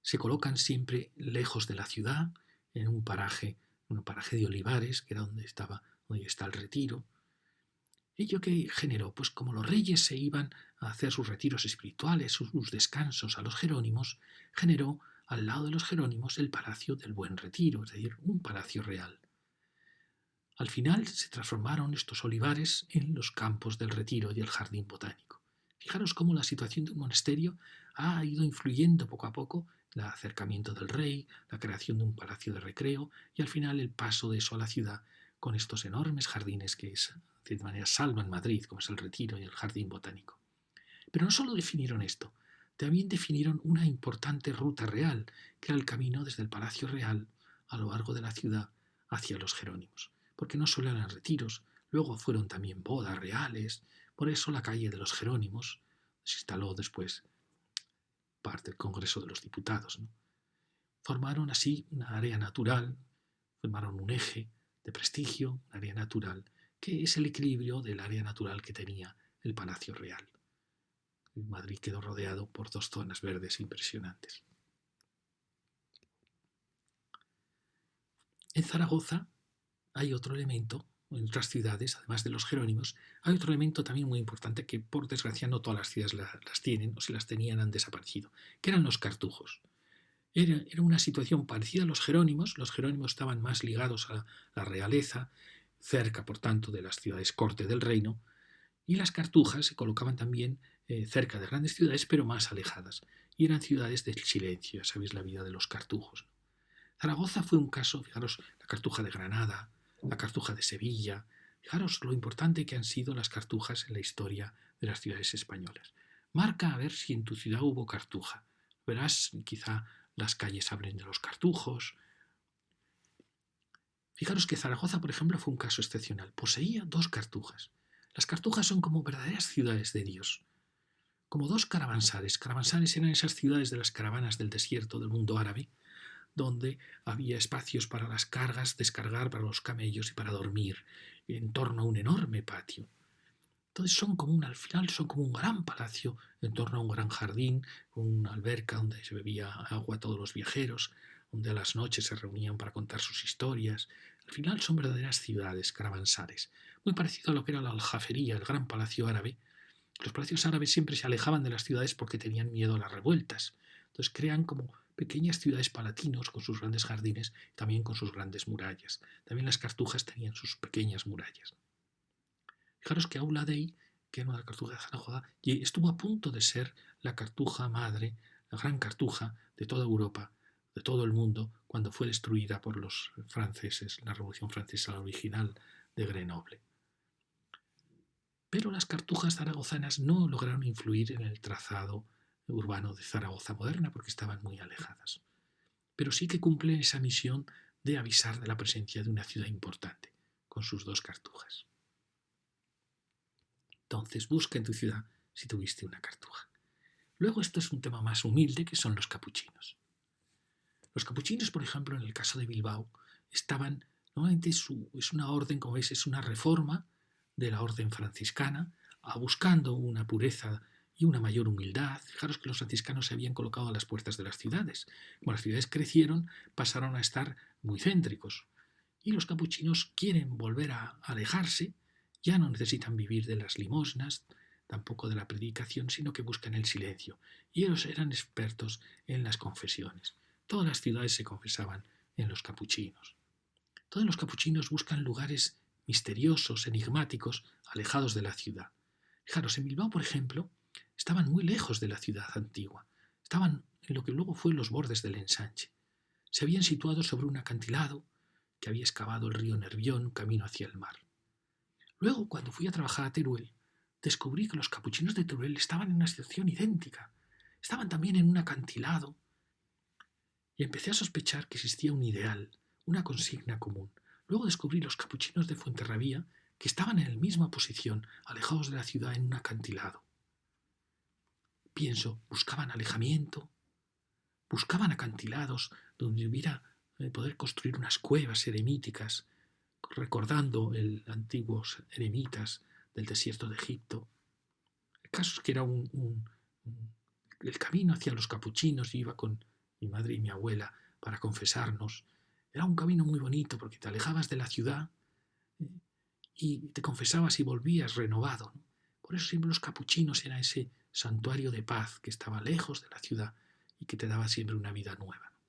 se colocan siempre lejos de la ciudad, en un paraje de olivares, que era donde está el retiro. ¿Ello qué generó? Pues como los reyes se iban a hacer sus retiros espirituales, sus descansos a los jerónimos, generó al lado de los jerónimos el Palacio del Buen Retiro, es decir, un palacio real. Al final se transformaron estos olivares en los campos del Retiro y el jardín botánico. Fijaros cómo la situación de un monasterio ha ido influyendo poco a poco el acercamiento del rey, la creación de un palacio de recreo y al final el paso de eso a la ciudad con estos enormes jardines que de cierta manera salvan Madrid, como es el Retiro y el jardín botánico. Pero no solo definieron esto, también definieron una importante ruta real, que era el camino desde el Palacio Real a lo largo de la ciudad hacia los Jerónimos. Porque no solo eran retiros, luego fueron también bodas reales. Por eso la calle de los Jerónimos se instaló después parte del Congreso de los Diputados, ¿no? Formaron así una área natural, formaron un eje de prestigio, un área natural, que es el equilibrio del área natural que tenía el Palacio Real. Madrid quedó rodeado por dos zonas verdes impresionantes. En Zaragoza hay otro elemento, en otras ciudades, además de los jerónimos, hay otro elemento también muy importante que por desgracia no todas las ciudades las tienen, o si las tenían han desaparecido, que eran los cartujos. Era una situación parecida a los jerónimos estaban más ligados a la realeza, cerca por tanto de las ciudades corte del reino, y las cartujas se colocaban también cerca de grandes ciudades pero más alejadas, y eran ciudades del silencio, ya sabéis la vida de los cartujos. Zaragoza fue un caso, fijaros, la cartuja de Granada, la cartuja de Sevilla. Fijaros lo importante que han sido las cartujas en la historia de las ciudades españolas. Marca a ver si en tu ciudad hubo cartuja. Verás, quizá las calles hablen de los cartujos. Fijaros que Zaragoza, por ejemplo, fue un caso excepcional. Poseía dos cartujas. Las cartujas son como verdaderas ciudades de Dios. Como dos caravansares. Caravansares eran esas ciudades de las caravanas del desierto del mundo árabe, donde había espacios para las cargas, descargar para los camellos y para dormir, en torno a un enorme patio. Entonces al final son como un gran palacio en torno a un gran jardín, con una alberca donde se bebía agua a todos los viajeros, donde a las noches se reunían para contar sus historias. Al final son verdaderas ciudades, caravansares, muy parecido a lo que era la Aljafería, el gran palacio árabe. Los palacios árabes siempre se alejaban de las ciudades porque tenían miedo a las revueltas. Entonces crean como pequeñas ciudades palatinos con sus grandes jardines y también con sus grandes murallas. También las cartujas tenían sus pequeñas murallas. Fijaros que Auladey, que era una cartuja de Zaragoza, estuvo a punto de ser la cartuja madre, la gran cartuja de toda Europa, de todo el mundo, cuando fue destruida por los franceses, la Revolución Francesa, la original de Grenoble. Pero las cartujas zaragozanas no lograron influir en el trazado urbano de Zaragoza moderna porque estaban muy alejadas. Pero sí que cumplen esa misión de avisar de la presencia de una ciudad importante, con sus dos cartujas. Entonces busca en tu ciudad si tuviste una cartuja. Luego esto es un tema más humilde, que son los capuchinos. Los capuchinos, por ejemplo, en el caso de Bilbao, normalmente es una orden, como veis, es una reforma de la orden franciscana, buscando una pureza y una mayor humildad. Fijaros que los franciscanos se habían colocado a las puertas de las ciudades. Como las ciudades crecieron, pasaron a estar muy céntricos. Y los capuchinos quieren volver a alejarse, ya no necesitan vivir de las limosnas, tampoco de la predicación, sino que buscan el silencio. Y ellos eran expertos en las confesiones. Todas las ciudades se confesaban en los capuchinos. Todos los capuchinos buscan lugares misteriosos, enigmáticos, alejados de la ciudad. Fijaros, en Bilbao, por ejemplo, estaban muy lejos de la ciudad antigua. Estaban en lo que luego fue los bordes del ensanche. Se habían situado sobre un acantilado que había excavado el río Nervión, camino hacia el mar. Luego, cuando fui a trabajar a Teruel, descubrí que los capuchinos de Teruel estaban en una situación idéntica. Estaban también en un acantilado y empecé a sospechar que existía un ideal, una consigna común. Luego descubrí los capuchinos de Fuenterrabía que estaban en la misma posición, alejados de la ciudad en un acantilado. Pienso, buscaban alejamiento, buscaban acantilados donde hubiera poder construir unas cuevas eremíticas, recordando el antiguos eremitas del desierto de Egipto. El caso es que era el camino hacia los capuchinos. Yo iba con mi madre y mi abuela para confesarnos. Era un camino muy bonito porque te alejabas de la ciudad y te confesabas y volvías renovado, ¿no? Por eso siempre los capuchinos era ese santuario de paz que estaba lejos de la ciudad y que te daba siempre una vida nueva, ¿no?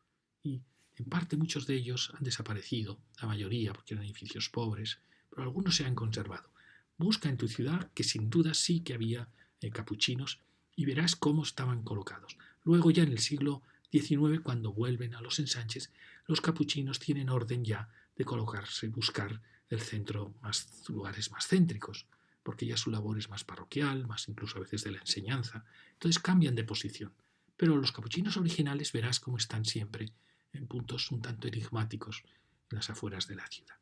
Y en parte muchos de ellos han desaparecido, la mayoría porque eran edificios pobres, pero algunos se han conservado. Busca en tu ciudad, que sin duda sí que había capuchinos, y verás cómo estaban colocados. Luego ya en el siglo XIX, cuando vuelven a los ensanches, los capuchinos tienen orden ya de colocarse, buscar el centro, lugares más céntricos, porque ya su labor es más parroquial, más incluso a veces de la enseñanza. Entonces cambian de posición. Pero los capuchinos originales verás cómo están siempre en puntos un tanto enigmáticos en las afueras de la ciudad.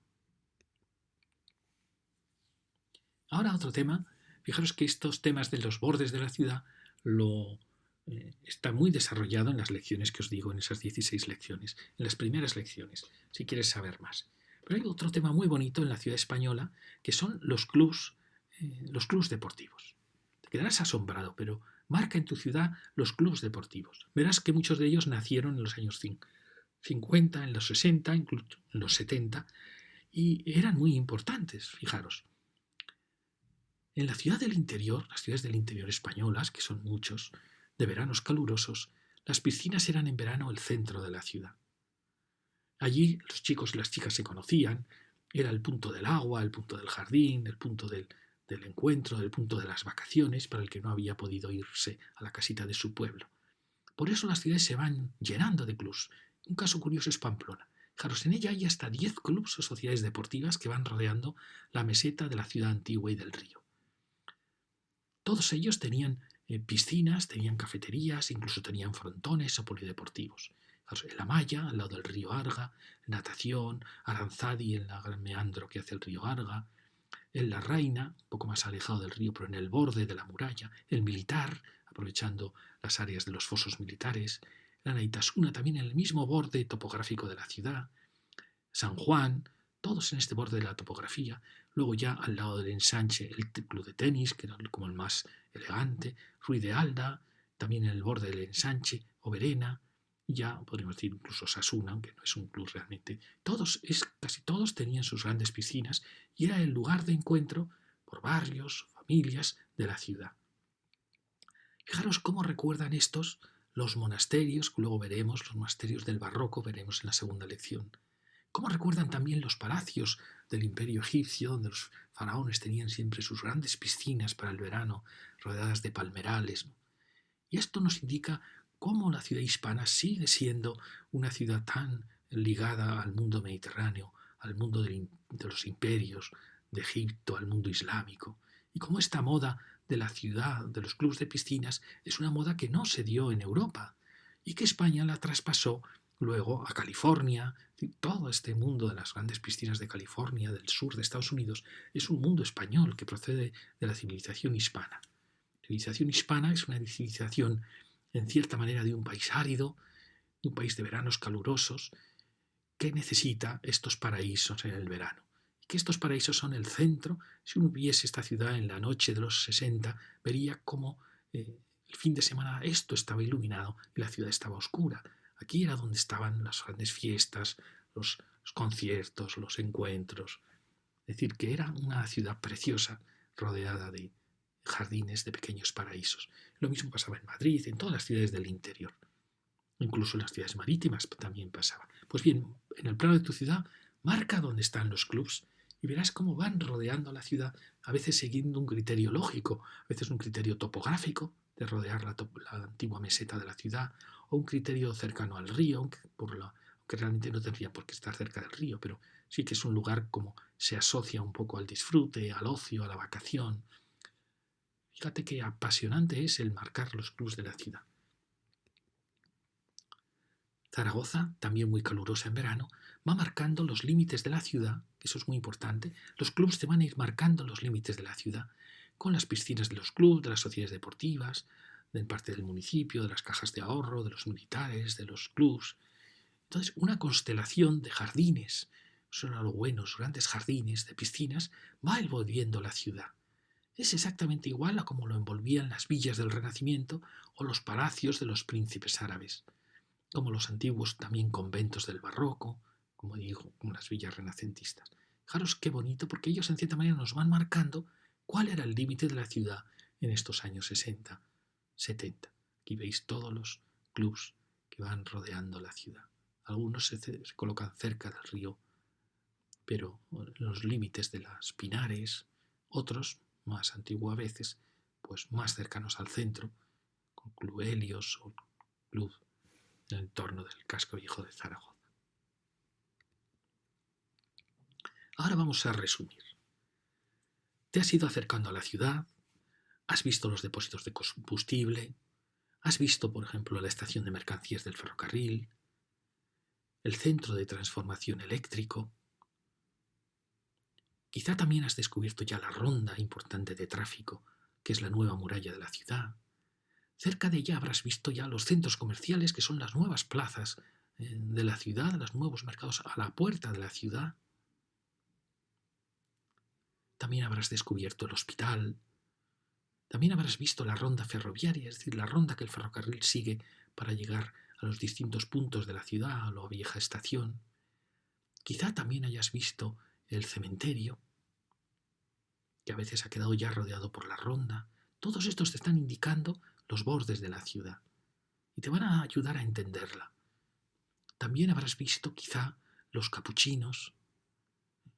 Ahora otro tema. Fijaros que estos temas de los bordes de la ciudad está muy desarrollado en las lecciones que os digo, en esas 16 lecciones, en las primeras lecciones, si quieres saber más. Pero hay otro tema muy bonito en la ciudad española, que son los clubs deportivos. Te quedarás asombrado, pero marca en tu ciudad los clubs deportivos. Verás que muchos de ellos nacieron en los años 50, en los 60, incluso en los 70, y eran muy importantes, fijaros. En la ciudad del interior, las ciudades del interior españolas, que son muchos, de veranos calurosos, las piscinas eran en verano el centro de la ciudad. Allí los chicos y las chicas se conocían, era el punto del agua, el punto del jardín, el punto del encuentro, el punto de las vacaciones para el que no había podido irse a la casita de su pueblo. Por eso las ciudades se van llenando de clubs. Un caso curioso es Pamplona. Fijaros, en ella hay hasta 10 clubs o sociedades deportivas que van rodeando la meseta de la ciudad antigua y del río. Todos ellos tenían piscinas, tenían cafeterías, incluso tenían frontones o polideportivos. En la Maya, al lado del río Arga, natación, Aranzadi en el gran meandro que hace el río Arga, en la Reina, un poco más alejado del río, pero en el borde de la muralla, el Militar, aprovechando las áreas de los fosos militares, la Naitasuna también en el mismo borde topográfico de la ciudad, San Juan, todos en este borde de la topografía. Luego ya al lado del ensanche el club de tenis, que era como el más elegante, Ruiz de Alda, también en el borde del ensanche, Oberena, y ya podríamos decir incluso Osasuna, aunque no es un club realmente. Casi todos tenían sus grandes piscinas y era el lugar de encuentro por barrios, familias de la ciudad. Fijaros cómo recuerdan estos los monasterios, que luego veremos, los monasterios del barroco, veremos en la segunda lección. Cómo recuerdan también los palacios del imperio egipcio, donde los faraones tenían siempre sus grandes piscinas para el verano, rodeadas de palmerales, ¿no? Y esto nos indica cómo la ciudad hispana sigue siendo una ciudad tan ligada al mundo mediterráneo, al mundo de los imperios, de Egipto, al mundo islámico, y cómo esta moda de la ciudad, de los clubes de piscinas, es una moda que no se dio en Europa y que España la traspasó luego a California. Todo este mundo de las grandes piscinas de California, del sur de Estados Unidos, es un mundo español que procede de la civilización hispana. La civilización hispana es una civilización, en cierta manera, de un país árido, de un país de veranos calurosos, que necesita estos paraísos en el verano. Y que estos paraísos son el centro. Si uno viese esta ciudad en la noche de los 60, vería cómo el fin de semana esto estaba iluminado y la ciudad estaba oscura. Aquí era donde estaban las grandes fiestas, los conciertos, los encuentros. Es decir, que era una ciudad preciosa, rodeada de jardines, de pequeños paraísos. Lo mismo pasaba en Madrid, en todas las ciudades del interior. Incluso en las ciudades marítimas también pasaba. Pues bien, en el plano de tu ciudad, marca dónde están los clubs y verás cómo van rodeando la ciudad, a veces siguiendo un criterio lógico, a veces un criterio topográfico, de rodear la antigua meseta de la ciudad, o un criterio cercano al río, aunque realmente no tendría por qué estar cerca del río, pero sí que es un lugar como se asocia un poco al disfrute, al ocio, a la vacación. Fíjate qué apasionante es el marcar los clubs de la ciudad. Zaragoza, también muy calurosa en verano, va marcando los límites de la ciudad, eso es muy importante. Los clubs te van a ir marcando los límites de la ciudad, con las piscinas de los clubs, de las sociedades deportivas, de parte del municipio, de las cajas de ahorro, de los militares, de los clubs. Entonces, una constelación de jardines, son a lo buenos, grandes jardines de piscinas, va envolviendo la ciudad. Es exactamente igual a como lo envolvían las villas del Renacimiento o los palacios de los príncipes árabes, como los antiguos también conventos del barroco, como digo, como las villas renacentistas. Fijaros qué bonito, porque ellos en cierta manera nos van marcando cuál era el límite de la ciudad en estos años 60, 70. Aquí veis todos los clubs que van rodeando la ciudad. Algunos se colocan cerca del río, pero en los límites de las Pinares, otros, más antiguos a veces, pues más cercanos al centro, con Club Helios o Club en el entorno del casco viejo de Zaragoza. Ahora vamos a resumir. Te has ido acercando a la ciudad, has visto los depósitos de combustible, has visto, por ejemplo, la estación de mercancías del ferrocarril, el centro de transformación eléctrico. Quizá también has descubierto ya la ronda importante de tráfico, que es la nueva muralla de la ciudad. Cerca de ella habrás visto ya los centros comerciales, que son las nuevas plazas de la ciudad, los nuevos mercados a la puerta de la ciudad. También habrás descubierto el hospital. También habrás visto la ronda ferroviaria, es decir, la ronda que el ferrocarril sigue para llegar a los distintos puntos de la ciudad, a la vieja estación. Quizá también hayas visto el cementerio, que a veces ha quedado ya rodeado por la ronda. Todos estos te están indicando los bordes de la ciudad y te van a ayudar a entenderla. También habrás visto quizá los capuchinos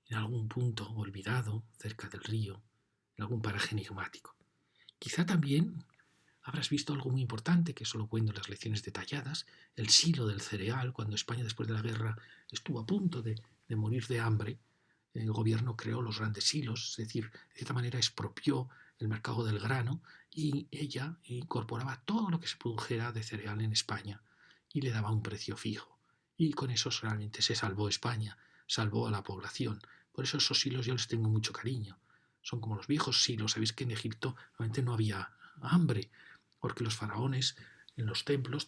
en algún punto olvidado cerca del río, en algún paraje enigmático. Quizá también habrás visto algo muy importante que solo cuento en las lecciones detalladas, el silo del cereal. Cuando España después de la guerra estuvo a punto de morir de hambre, el gobierno creó los grandes silos, es decir, de cierta manera expropió el mercado del grano y ella incorporaba todo lo que se produjera de cereal en España y le daba un precio fijo. Y con eso realmente se salvó España, salvó a la población. Por eso esos silos yo les tengo mucho cariño. Son como los viejos silos. Sabéis que en Egipto realmente no había hambre, porque los faraones en los templos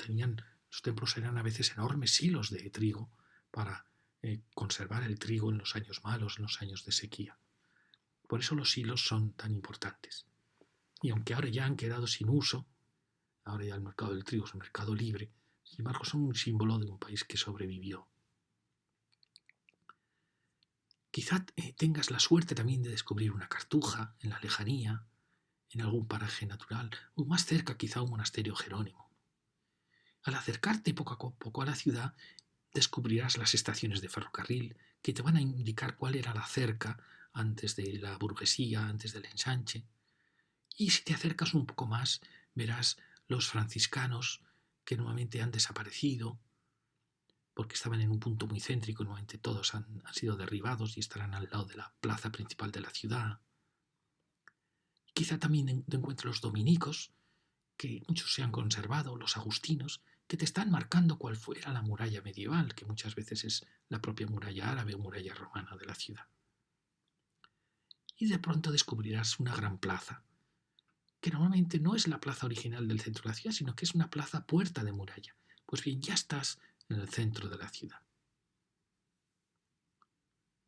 eran a veces enormes silos de trigo para conservar el trigo en los años malos, en los años de sequía. Por eso los silos son tan importantes. Y aunque ahora ya han quedado sin uso, ahora ya el mercado del trigo es un mercado libre, sin embargo son un símbolo de un país que sobrevivió. Quizá tengas la suerte también de descubrir una cartuja en la lejanía, en algún paraje natural, o más cerca quizá un monasterio jerónimo. Al acercarte poco a poco a la ciudad, descubrirás las estaciones de ferrocarril que te van a indicar cuál era la cerca antes de la burguesía, antes del ensanche. Y si te acercas un poco más, verás los franciscanos que nuevamente han desaparecido porque estaban en un punto muy céntrico, nuevamente todos han sido derribados y estarán al lado de la plaza principal de la ciudad. Quizá también te encuentres los dominicos, que muchos se han conservado, los agustinos, que te están marcando cuál fuera la muralla medieval, que muchas veces es la propia muralla árabe o muralla romana de la ciudad. Y de pronto descubrirás una gran plaza, que normalmente no es la plaza original del centro de la ciudad, sino que es una plaza puerta de muralla. Pues bien, ya estás en el centro de la ciudad.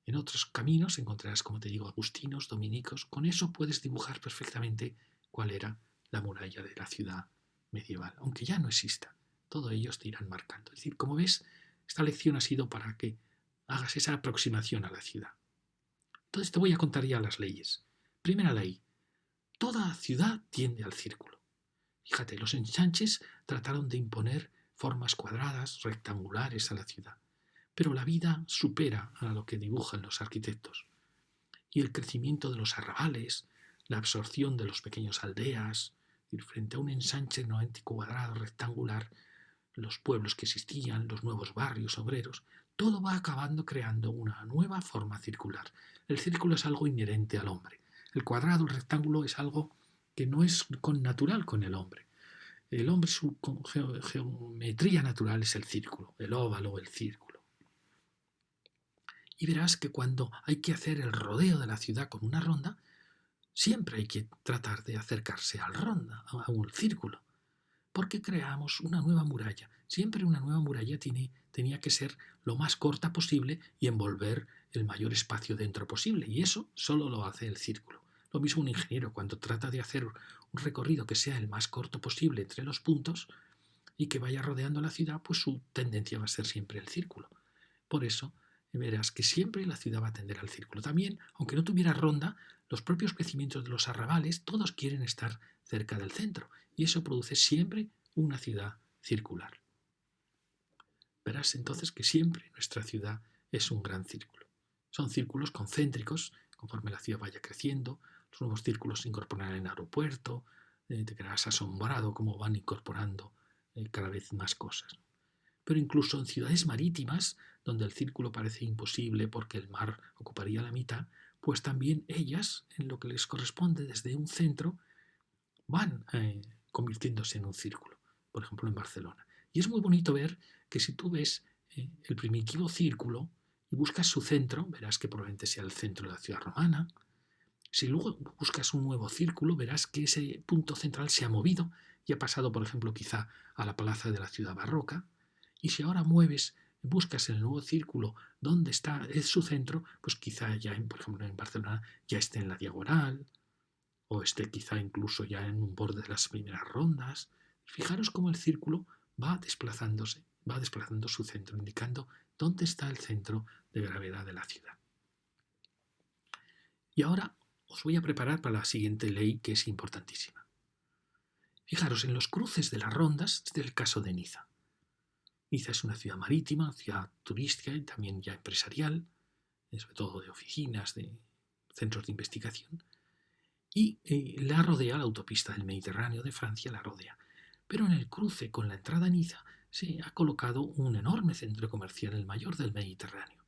En otros caminos encontrarás, como te digo, agustinos, dominicos. Con eso puedes dibujar perfectamente cuál era la muralla de la ciudad medieval, aunque ya no exista. Todos ellos te irán marcando. Es decir, como ves, esta lección ha sido para que hagas esa aproximación a la ciudad. Entonces te voy a contar ya las leyes. Primera ley. Toda ciudad tiende al círculo. Fíjate, los ensanches trataron de imponer formas cuadradas, rectangulares a la ciudad. Pero la vida supera a lo que dibujan los arquitectos. y el crecimiento de los arrabales, la absorción de los pequeños aldeas, y frente a un ensanche no anticuadrado rectangular, los pueblos que existían, los nuevos barrios obreros, todo va acabando creando una nueva forma circular. El círculo es algo inherente al hombre. El cuadrado, el rectángulo es algo que no es connatural con el hombre. El hombre, su geometría natural es el círculo, el óvalo, el círculo. Y verás que cuando hay que hacer el rodeo de la ciudad con una ronda, siempre hay que tratar de acercarse al ronda, a un círculo, porque creamos una nueva muralla. Siempre una nueva muralla tenía que ser lo más corta posible y envolver el mayor espacio dentro posible, y eso solo lo hace el círculo. Lo mismo un ingeniero cuando trata de hacer un recorrido que sea el más corto posible entre los puntos y que vaya rodeando la ciudad, pues su tendencia va a ser siempre el círculo. Por eso verás que siempre la ciudad va a tender al círculo. También, aunque no tuviera ronda, los propios crecimientos de los arrabales, todos quieren estar cerca del centro, y eso produce siempre una ciudad circular. Verás entonces que siempre nuestra ciudad es un gran círculo. Son círculos concéntricos, conforme la ciudad vaya creciendo, los nuevos círculos se incorporarán en el aeropuerto, te quedarás asombrado cómo van incorporando cada vez más cosas. Pero incluso en ciudades marítimas, donde el círculo parece imposible porque el mar ocuparía la mitad, pues también ellas, en lo que les corresponde desde un centro, van convirtiéndose en un círculo, por ejemplo en Barcelona. Y es muy bonito ver que si tú ves el primitivo círculo y buscas su centro, verás que probablemente sea el centro de la ciudad romana. Si luego buscas un nuevo círculo, verás que ese punto central se ha movido y ha pasado, por ejemplo, quizá a la plaza de la ciudad barroca. Y si ahora buscas el nuevo círculo donde está es su centro, pues quizá ya, por ejemplo, en Barcelona ya esté en la diagonal, o esté quizá incluso ya en un borde de las primeras rondas. Fijaros cómo el círculo va desplazando su centro, indicando dónde está el centro de gravedad de la ciudad. Y ahora os voy a preparar para la siguiente ley, que es importantísima. Fijaros en los cruces de las rondas, este es el caso de Niza. Niza es una ciudad marítima, una ciudad turística y también ya empresarial, sobre todo de oficinas, de centros de investigación, y la rodea la autopista del Mediterráneo de Francia, la rodea. Pero en el cruce con la entrada a Niza se ha colocado un enorme centro comercial, el mayor del Mediterráneo.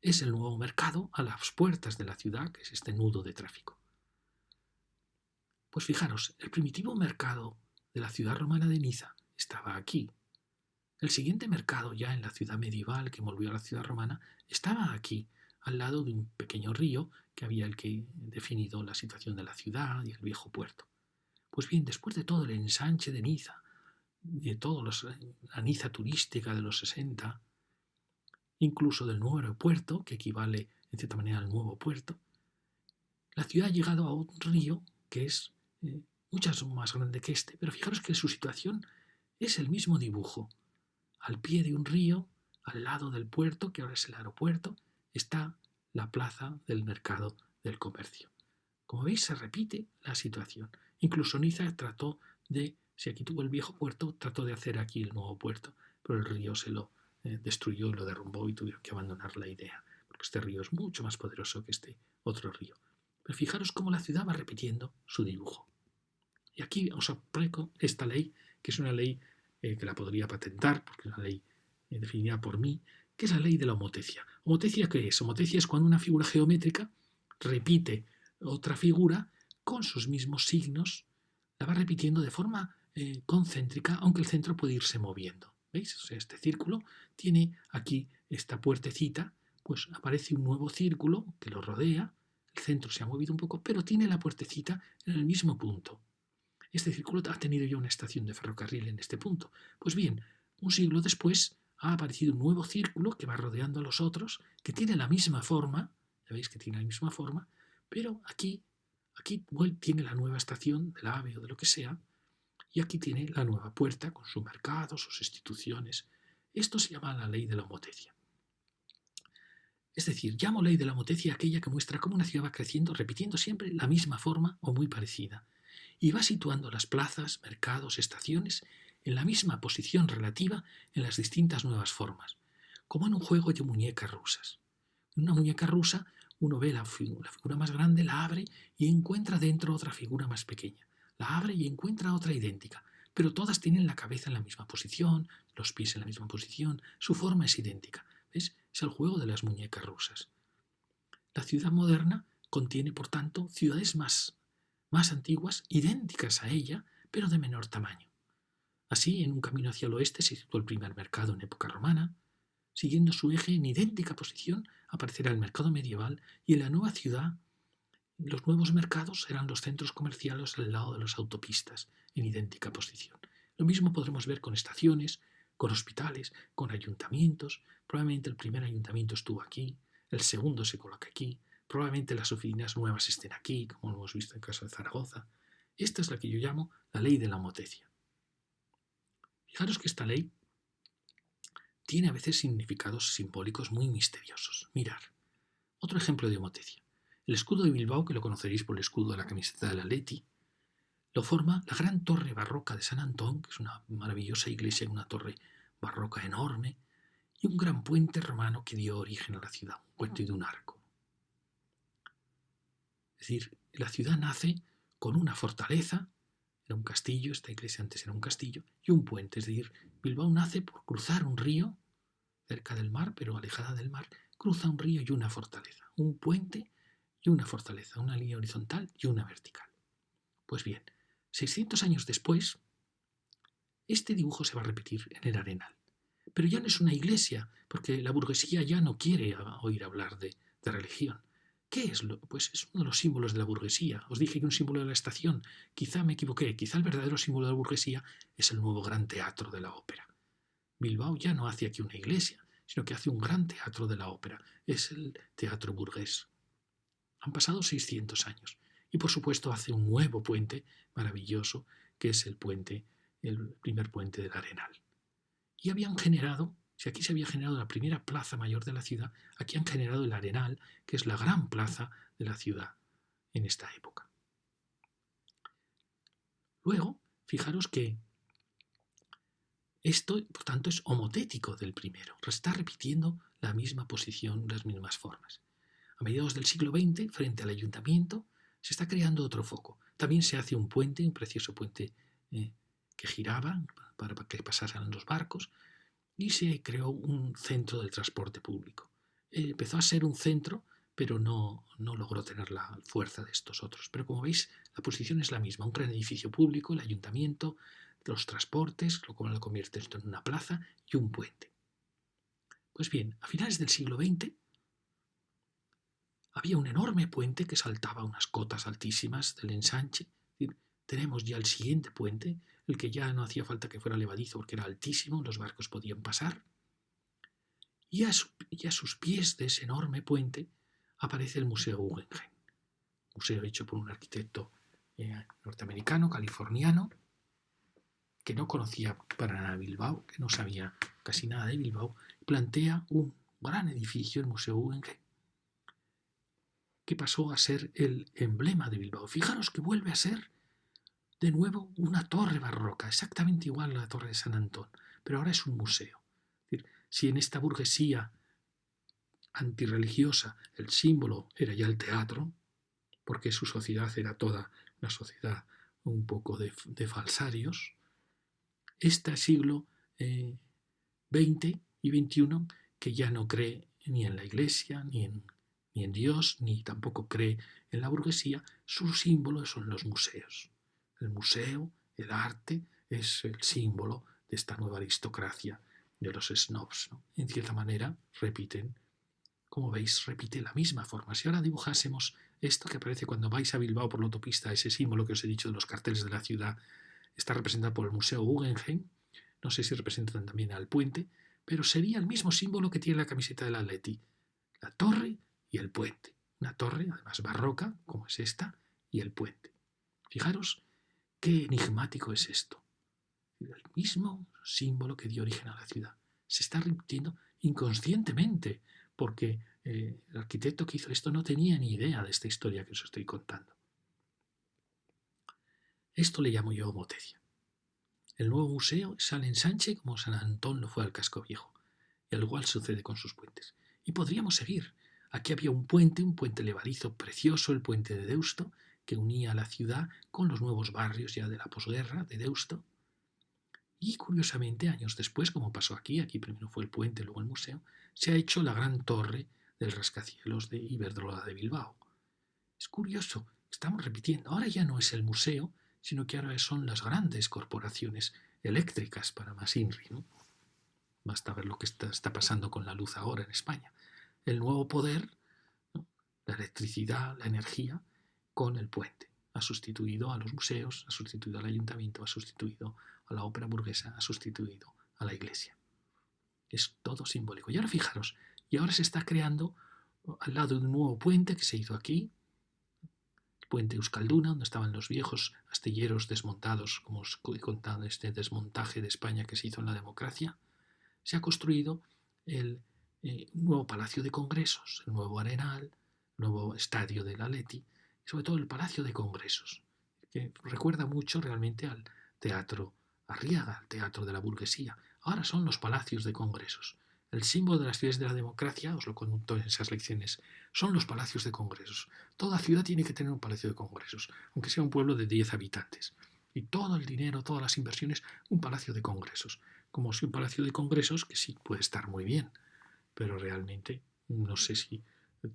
Es el nuevo mercado a las puertas de la ciudad, que es este nudo de tráfico. Pues fijaros, el primitivo mercado de la ciudad romana de Niza estaba aquí. El siguiente mercado, ya en la ciudad medieval que envolvió a la ciudad romana, estaba aquí, al lado de un pequeño río que había el que definido la situación de la ciudad y el viejo puerto. Pues bien, después de todo el ensanche de Niza, de la Niza turística de los 60, incluso del nuevo aeropuerto, que equivale en cierta manera al nuevo puerto, la ciudad ha llegado a un río que es mucho más grande que este, pero fijaros que su situación es el mismo dibujo. Al pie de un río, al lado del puerto, que ahora es el aeropuerto, está la plaza del mercado del comercio. Como veis, se repite la situación. Incluso Niza si aquí tuvo el viejo puerto, trató de hacer aquí el nuevo puerto, pero el río se lo destruyó y lo derrumbó y tuvieron que abandonar la idea, porque este río es mucho más poderoso que este otro río. Pero fijaros cómo la ciudad va repitiendo su dibujo. Y aquí os aplico esta ley, que es una ley que la podría patentar, porque es una ley definida por mí, que es la ley de la homotecia. ¿Homotecia qué es? Homotecia es cuando una figura geométrica repite otra figura con sus mismos signos, la va repitiendo de forma concéntrica, aunque el centro puede irse moviendo. ¿Veis? O sea, este círculo tiene aquí esta puertecita, pues aparece un nuevo círculo que lo rodea, el centro se ha movido un poco, pero tiene la puertecita en el mismo punto. Este círculo ha tenido ya una estación de ferrocarril en este punto. Pues bien, un siglo después ha aparecido un nuevo círculo que va rodeando a los otros, que tiene la misma forma, ya veis que tiene la misma forma, pero aquí tiene la nueva estación del AVE o de lo que sea, y aquí tiene la nueva puerta con su mercado, sus instituciones. Esto se llama la ley de la homotecia. Es decir, llamo ley de la homotecia aquella que muestra cómo una ciudad va creciendo repitiendo siempre la misma forma o muy parecida, y va situando las plazas, mercados, estaciones en la misma posición relativa en las distintas nuevas formas, como en un juego de muñecas rusas. En una muñeca rusa, uno ve la figura más grande, la abre y encuentra dentro otra figura más pequeña. La abre y encuentra otra idéntica, pero todas tienen la cabeza en la misma posición, los pies en la misma posición, su forma es idéntica. ¿Ves? Es el juego de las muñecas rusas. La ciudad moderna contiene, por tanto, ciudades más antiguas, idénticas a ella, pero de menor tamaño. Así, en un camino hacia el oeste se situó el primer mercado en época romana. Siguiendo su eje en idéntica posición aparecerá el mercado medieval y en la nueva ciudad los nuevos mercados serán los centros comerciales al lado de las autopistas en idéntica posición. Lo mismo podremos ver con estaciones, con hospitales, con ayuntamientos. Probablemente el primer ayuntamiento estuvo aquí, el segundo se coloca aquí, probablemente las oficinas nuevas estén aquí, como lo hemos visto en el caso de Zaragoza. Esta es la que yo llamo la ley de la homotecia. Fijaros que esta ley tiene a veces significados simbólicos muy misteriosos. Mirar. Otro ejemplo de homotecia. El escudo de Bilbao, que lo conoceréis por el escudo de la camiseta del Atleti, lo forma la gran torre barroca de San Antón, que es una maravillosa iglesia, una torre barroca enorme, y un gran puente romano que dio origen a la ciudad, un puente de un arco. Es decir, la ciudad nace con una fortaleza, era un castillo, esta iglesia antes era un castillo, y un puente. Es decir, Bilbao nace por cruzar un río, cerca del mar, pero alejada del mar, cruza un río y una fortaleza, un puente y una fortaleza, una línea horizontal y una vertical. Pues bien, 600 años después, este dibujo se va a repetir en el Arenal. Pero ya no es una iglesia, porque la burguesía ya no quiere oír hablar de religión. ¿Qué es? Pues es uno de los símbolos de la burguesía. Os dije que un símbolo de la estación. Quizá me equivoqué. Quizá el verdadero símbolo de la burguesía es el nuevo gran teatro de la ópera. Bilbao ya no hace aquí una iglesia, sino que hace un gran teatro de la ópera. Es el teatro burgués. Han pasado 600 años. Y por supuesto hace un nuevo puente maravilloso, que es el primer puente del Arenal. Y habían generado, si aquí se había generado la primera plaza mayor de la ciudad, aquí han generado el Arenal, que es la gran plaza de la ciudad en esta época. Luego, fijaros que esto, por tanto, es homotético del primero. Está repitiendo la misma posición, las mismas formas. A mediados del siglo XX, frente al ayuntamiento, se está creando otro foco. También se hace un puente, un precioso puente que giraba para que pasaran los barcos, y se creó un centro del transporte público. Empezó a ser un centro, pero no logró tener la fuerza de estos otros. Pero como veis, la posición es la misma. Un gran edificio público, el ayuntamiento, los transportes, lo cual lo convierte esto en una plaza y un puente. Pues bien, a finales del siglo XX había un enorme puente que saltaba unas cotas altísimas del ensanche. Tenemos ya el siguiente puente, el que ya no hacía falta que fuera levadizo porque era altísimo, los barcos podían pasar. Y a sus pies de ese enorme puente aparece el Museo Guggenheim, museo hecho por un arquitecto norteamericano, californiano, que no conocía para nada Bilbao, que no sabía casi nada de Bilbao, plantea un gran edificio, el Museo Guggenheim, que pasó a ser el emblema de Bilbao. Fijaros que vuelve a ser de nuevo una torre barroca, exactamente igual a la torre de San Antón, pero ahora es un museo. Es decir, si en esta burguesía antirreligiosa el símbolo era ya el teatro, porque su sociedad era toda una sociedad un poco de falsarios, este siglo XX y XXI, que ya no cree ni en la Iglesia, ni en Dios, ni tampoco cree en la burguesía, su símbolo son los museos. El museo, el arte, es el símbolo de esta nueva aristocracia de los snobs, ¿no? En cierta manera repiten, como veis, repite la misma forma. Si ahora dibujásemos esto que aparece cuando vais a Bilbao por la autopista, ese símbolo que os he dicho de los carteles de la ciudad, está representado por el Museo Guggenheim. No sé si representan también al puente, pero sería el mismo símbolo que tiene la camiseta del Atleti, la torre y el puente. Una torre, además barroca, como es esta, y el puente. Fijaros qué enigmático es esto. El mismo símbolo que dio origen a la ciudad. Se está repitiendo inconscientemente, porque el arquitecto que hizo esto no tenía ni idea de esta historia que os estoy contando. Esto le llamo yo homotecia. El nuevo museo es al ensanche como San Antón lo fue al casco viejo, y al igual sucede con sus puentes. Y podríamos seguir. Aquí había un puente levadizo precioso, el puente de Deusto, que unía la ciudad con los nuevos barrios ya de la posguerra de Deusto. Y curiosamente, años después, como pasó aquí primero fue el puente, luego el museo, se ha hecho la gran torre del rascacielos de Iberdrola de Bilbao. Es curioso, estamos repitiendo, ahora ya no es el museo, sino que ahora son las grandes corporaciones eléctricas para más INRI, ¿no? Basta ver lo que está pasando con la luz ahora en España. El nuevo poder, ¿no? La electricidad, la energía, con el puente. Ha sustituido a los museos, ha sustituido al ayuntamiento, ha sustituido a la ópera burguesa, ha sustituido a la iglesia. Es todo simbólico. Y ahora fijaros, y ahora se está creando al lado de un nuevo puente que se hizo aquí, el puente Euskalduna, donde estaban los viejos astilleros desmontados, como os he contado, este desmontaje de España que se hizo en la democracia. Se ha construido el nuevo Palacio de Congresos, el nuevo Arenal, el nuevo estadio del Atleti, y sobre todo el Palacio de Congresos, que recuerda mucho realmente al teatro Arriaga, al teatro de la burguesía. Ahora son los palacios de congresos. El símbolo de las ciudades de la democracia, os lo conto en esas lecciones, son los palacios de congresos. Toda ciudad tiene que tener un palacio de congresos, aunque sea un pueblo de 10 habitantes. Y todo el dinero, todas las inversiones, un palacio de congresos. Como si un palacio de congresos, que sí puede estar muy bien, pero realmente no sé si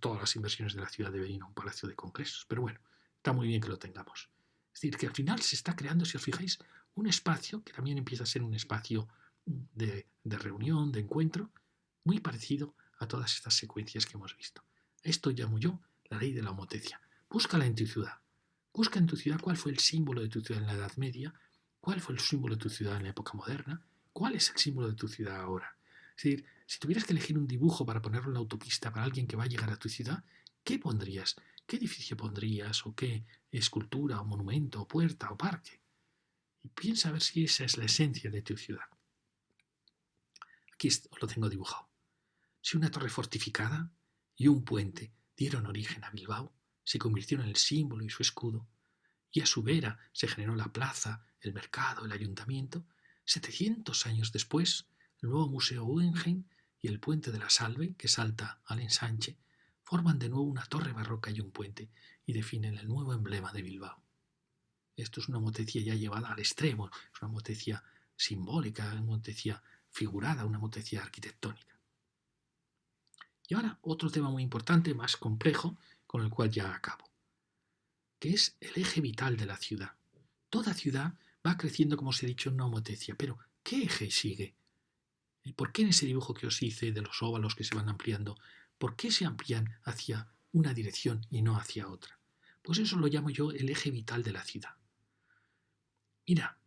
todas las inversiones de la ciudad deben ir a un palacio de congresos. Pero bueno, está muy bien que lo tengamos. Es decir, que al final se está creando, si os fijáis, un espacio que también empieza a ser un espacio de reunión, de encuentro, muy parecido a todas estas secuencias que hemos visto. Esto llamo yo la ley de la homotecia. Búscala en tu ciudad. Busca en tu ciudad cuál fue el símbolo de tu ciudad en la Edad Media, cuál fue el símbolo de tu ciudad en la época moderna, cuál es el símbolo de tu ciudad ahora. Es decir, si tuvieras que elegir un dibujo para ponerlo en la autopista para alguien que va a llegar a tu ciudad, ¿qué pondrías? ¿Qué edificio pondrías? ¿O qué escultura, o monumento, o puerta, o parque? Y piensa a ver si esa es la esencia de tu ciudad. Aquí os lo tengo dibujado. Si una torre fortificada y un puente dieron origen a Bilbao, se convirtieron en el símbolo y su escudo, y a su vera se generó la plaza, el mercado, el ayuntamiento, 700 años después, el nuevo Museo Guggenheim y el puente de la Salve, que salta al ensanche, forman de nuevo una torre barroca y un puente, y definen el nuevo emblema de Bilbao. Esto es una motecia ya llevada al extremo, es una motecia simbólica, una motecia figurada, una motecia arquitectónica. Y ahora otro tema muy importante, más complejo, con el cual ya acabo, que es el eje vital de la ciudad. Toda ciudad va creciendo, como os he dicho, en una homotecia, pero ¿qué eje sigue? ¿Por qué en ese dibujo que os hice de los óvalos que se van ampliando, por qué se amplían hacia una dirección y no hacia otra? Pues eso lo llamo yo el eje vital de la ciudad. Mira,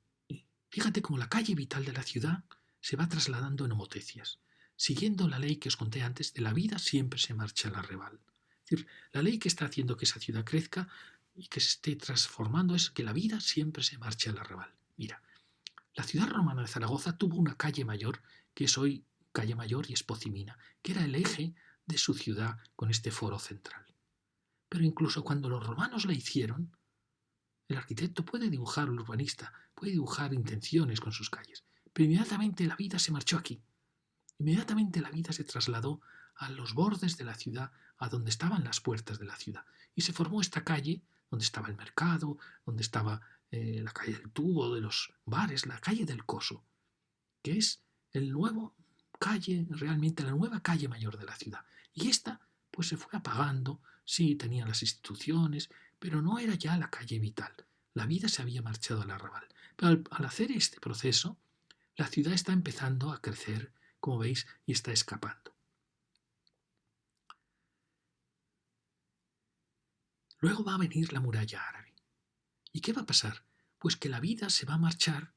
fíjate cómo la calle vital de la ciudad se va trasladando en homotecias, siguiendo la ley que os conté antes de la vida siempre se marcha al arrebal. Es decir, la ley que está haciendo que esa ciudad crezca y que se esté transformando es que la vida siempre se marcha al arrebal. Mira, la ciudad romana de Zaragoza tuvo una calle mayor, que es hoy calle Mayor y Espocimina, que era el eje de su ciudad con este foro central. Pero incluso cuando los romanos la hicieron, el arquitecto puede dibujar, el urbanista puede dibujar intenciones con sus calles, pero inmediatamente la vida se marchó aquí. Inmediatamente la vida se trasladó a los bordes de la ciudad, a donde estaban las puertas de la ciudad. Y se formó esta calle, donde estaba el mercado, donde estaba la calle del tubo, de los bares, la calle del Coso, que es el nuevo calle, realmente la nueva calle mayor de la ciudad. Y esta pues se fue apagando, sí tenía las instituciones, pero no era ya la calle vital. La vida se había marchado al arrabal. Pero al hacer este proceso, la ciudad está empezando a crecer, como veis, y está escapando. Luego va a venir la muralla árabe. ¿Y qué va a pasar? Pues que la vida se va a marchar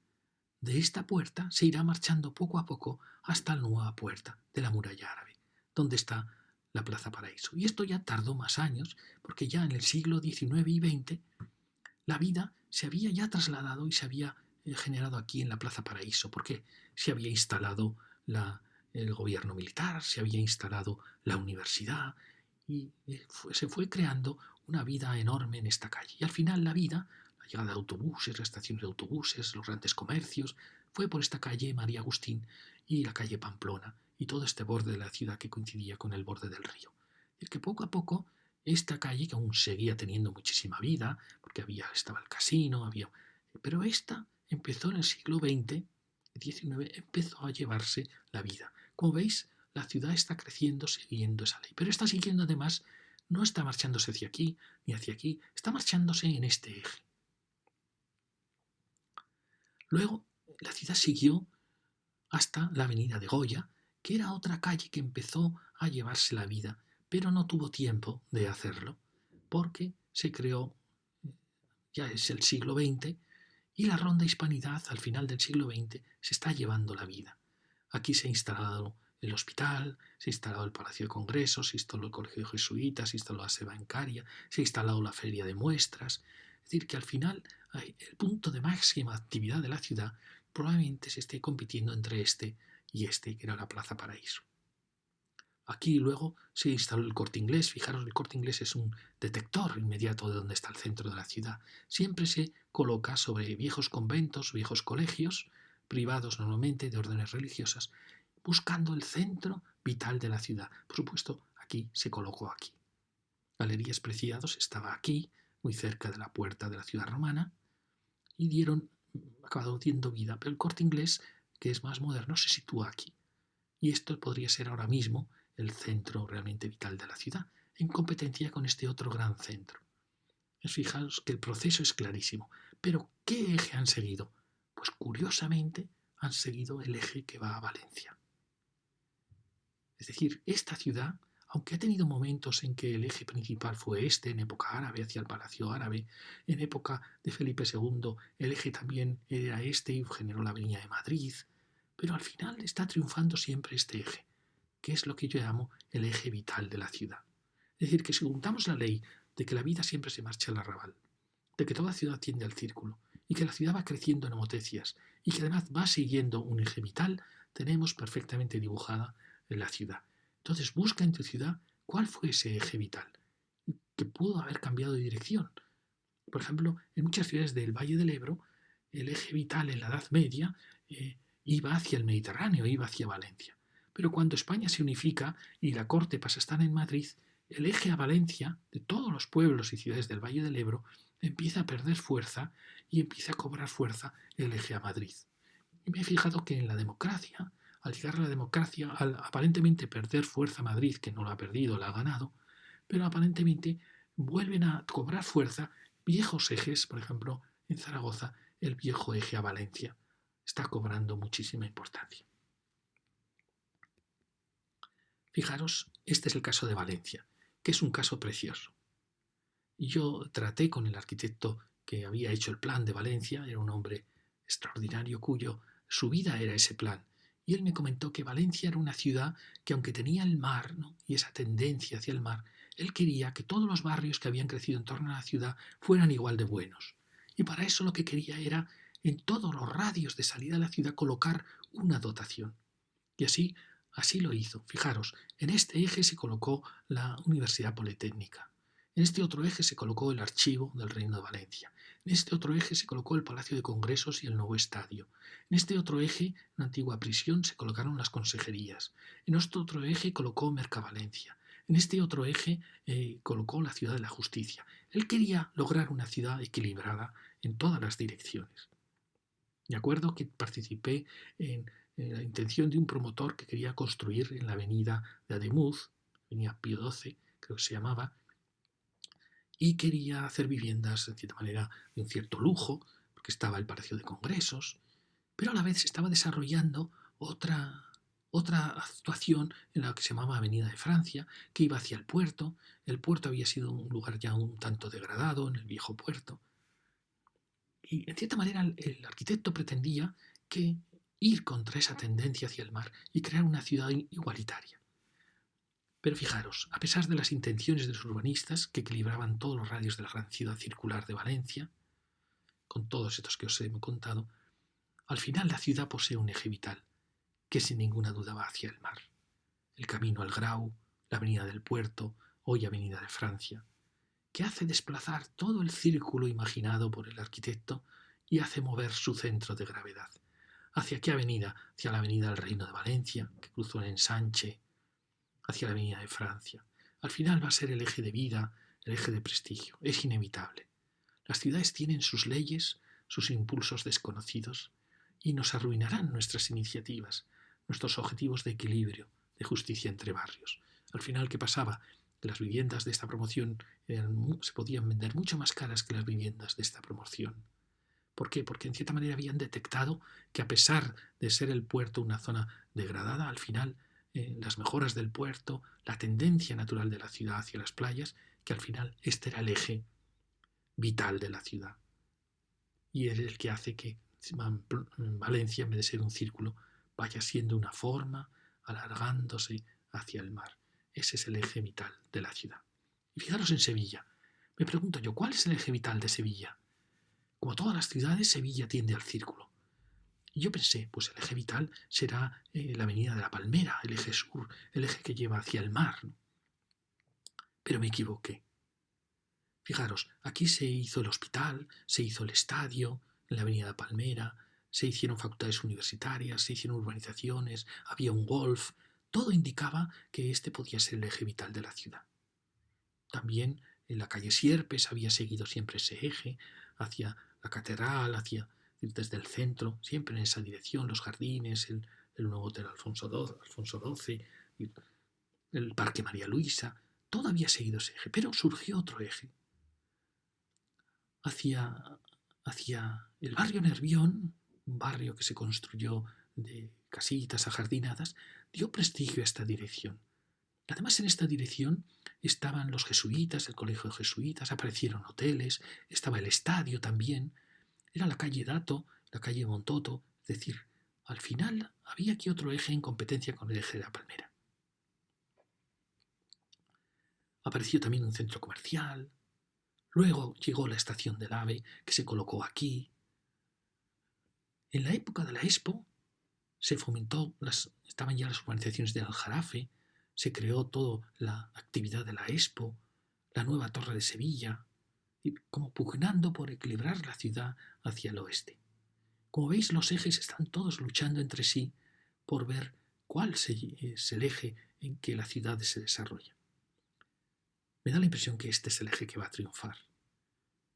de esta puerta, se irá marchando poco a poco hasta la nueva puerta de la muralla árabe, donde está la Plaza Paraíso. Y esto ya tardó más años, porque ya en el siglo XIX y XX la vida se había ya trasladado y se había generado aquí en la Plaza Paraíso, porque se había instalado el gobierno militar, se había instalado la universidad y se fue creando una vida enorme en esta calle. Y al final la vida, la llegada de autobuses, las estaciones de autobuses, los grandes comercios, fue por esta calle María Agustín y la calle Pamplona y todo este borde de la ciudad que coincidía con el borde del río. Es que poco a poco esta calle, que aún seguía teniendo muchísima vida, porque estaba el casino, pero esta empezó en el siglo XX, XIX, empezó a llevarse la vida. Como veis, la ciudad está creciendo siguiendo esa ley, pero está siguiendo además, no está marchándose hacia aquí ni hacia aquí, está marchándose en este eje. Luego, la ciudad siguió hasta la avenida de Goya, que era otra calle que empezó a llevarse la vida, pero no tuvo tiempo de hacerlo, porque se creó, ya es el siglo XX, y la Ronda Hispanidad al final del siglo XX se está llevando la vida. Aquí se ha instalado el hospital, se ha instalado el Palacio de Congresos, se instaló el Colegio de Jesuitas, se instaló la sede bancaria, se ha instalado la feria de muestras. Es decir, que al final el punto de máxima actividad de la ciudad probablemente se esté compitiendo entre este y este, que era la Plaza Paraíso. Aquí luego se instaló el Corte Inglés. Fijaros, el Corte Inglés es un detector inmediato de dónde está el centro de la ciudad. Siempre se coloca sobre viejos conventos, viejos colegios, privados normalmente, de órdenes religiosas, buscando el centro vital de la ciudad. Por supuesto, aquí se colocó aquí. Galerías Preciados estaba aquí, muy cerca de la puerta de la ciudad romana, y acabado dando vida. Pero el Corte Inglés, que es más moderno, se sitúa aquí. Y esto podría ser ahora mismo el centro realmente vital de la ciudad, en competencia con este otro gran centro. Fijaos que el proceso es clarísimo. Pero ¿qué eje han seguido? Pues curiosamente han seguido el eje que va a Valencia. Es decir, esta ciudad, aunque ha tenido momentos en que el eje principal fue este, en época árabe, hacia el Palacio Árabe, en época de Felipe II, el eje también era este y generó la Avenida de Madrid, pero al final está triunfando siempre este eje, que es lo que yo llamo el eje vital de la ciudad. Es decir, que si juntamos la ley de que la vida siempre se marcha al arrabal, de que toda ciudad tiende al círculo, y que la ciudad va creciendo en homotecias, y que además va siguiendo un eje vital, tenemos perfectamente dibujada en la ciudad. Entonces busca en tu ciudad cuál fue ese eje vital, que pudo haber cambiado de dirección. Por ejemplo, en muchas ciudades del Valle del Ebro, el eje vital en la Edad Media iba hacia el Mediterráneo, iba hacia Valencia. Pero cuando España se unifica y la corte pasa a estar en Madrid, el eje a Valencia, de todos los pueblos y ciudades del Valle del Ebro, empieza a perder fuerza y empieza a cobrar fuerza el eje a Madrid. Y me he fijado que en la democracia, al llegar a la democracia, al aparentemente perder fuerza Madrid, que no la ha perdido, la ha ganado, pero aparentemente vuelven a cobrar fuerza viejos ejes, por ejemplo, en Zaragoza, el viejo eje a Valencia está cobrando muchísima importancia. Fijaros, este es el caso de Valencia, que es un caso precioso. Yo traté con el arquitecto que había hecho el plan de Valencia, era un hombre extraordinario cuyo su vida era ese plan. Y él me comentó que Valencia era una ciudad que aunque tenía el mar, ¿no?, y esa tendencia hacia el mar, él quería que todos los barrios que habían crecido en torno a la ciudad fueran igual de buenos. Y para eso lo que quería era en todos los radios de salida de la ciudad colocar una dotación. Y así lo hizo. Fijaros, en este eje se colocó la Universidad Politécnica. En este otro eje se colocó el Archivo del Reino de Valencia. En este otro eje se colocó el Palacio de Congresos y el nuevo estadio. En este otro eje, una antigua prisión, se colocaron las consejerías. En este otro eje colocó Mercavalencia. En este otro eje colocó la Ciudad de la Justicia. Él quería lograr una ciudad equilibrada en todas las direcciones. Me acuerdo que participé en la intención de un promotor que quería construir en la avenida de Ademuz, avenida Pío XII, creo que se llamaba, y quería hacer viviendas, de cierta manera, de un cierto lujo, porque estaba el Palacio de Congresos, pero a la vez se estaba desarrollando otra actuación en la que se llamaba Avenida de Francia, que iba hacia el puerto. El puerto había sido un lugar ya un tanto degradado en el viejo puerto. Y en cierta manera el arquitecto pretendía que ir contra esa tendencia hacia el mar y crear una ciudad igualitaria. Pero fijaros, a pesar de las intenciones de los urbanistas que equilibraban todos los radios de la gran ciudad circular de Valencia, con todos estos que os he contado, al final la ciudad posee un eje vital, que sin ninguna duda va hacia el mar. El camino al Grau, la avenida del Puerto, hoy avenida de Francia, que hace desplazar todo el círculo imaginado por el arquitecto y hace mover su centro de gravedad. ¿Hacia qué avenida? Hacia la avenida del Reino de Valencia, que cruzó el ensanche, hacia la avenida de Francia, al final va a ser el eje de vida, el eje de prestigio. Es inevitable. Las ciudades tienen sus leyes, sus impulsos desconocidos, y nos arruinarán nuestras iniciativas, nuestros objetivos de equilibrio, de justicia entre barrios. Al final, ¿qué pasaba? Que las viviendas de esta promoción se podían vender mucho más caras que las viviendas de esta promoción. ¿Por qué? Porque en cierta manera habían detectado que a pesar de ser el puerto una zona degradada, al final las mejoras del puerto, la tendencia natural de la ciudad hacia las playas, que al final este era el eje vital de la ciudad. Y es el que hace que Valencia, en vez de ser un círculo, vaya siendo una forma, alargándose hacia el mar. Ese es el eje vital de la ciudad. Y fijaros en Sevilla. Me pregunto yo, ¿cuál es el eje vital de Sevilla? Como todas las ciudades, Sevilla tiende al círculo. Y yo pensé, pues el eje vital será la avenida de la Palmera, el eje sur, el eje que lleva hacia el mar, ¿no? Pero me equivoqué. Fijaros, aquí se hizo el hospital, se hizo el estadio, en la avenida Palmera, se hicieron facultades universitarias, se hicieron urbanizaciones, había un golf. Todo indicaba que este podía ser el eje vital de la ciudad. También en la calle Sierpes había seguido siempre ese eje, hacia la catedral, desde el centro, siempre en esa dirección, los jardines, el nuevo hotel Alfonso XII, el Parque María Luisa. Todo había seguido ese eje, pero surgió otro eje. Hacia el barrio Nervión, un barrio que se construyó de casitas ajardinadas, dio prestigio a esta dirección. Además, en esta dirección estaban los jesuitas, el colegio de jesuitas, aparecieron hoteles, estaba el estadio también, era la calle Dato, la calle Montoto, es decir, al final había aquí otro eje en competencia con el eje de la Palmera. Apareció también un centro comercial. Luego llegó la estación del AVE, que se colocó aquí. En la época de la Expo se fomentó, estaban ya las urbanizaciones del Aljarafe, se creó toda la actividad de la Expo, la nueva Torre de Sevilla, y como pugnando por equilibrar la ciudad hacia el oeste. Como veis, los ejes están todos luchando entre sí por ver cuál es el eje en que la ciudad se desarrolla. Me da la impresión que este es el eje que va a triunfar,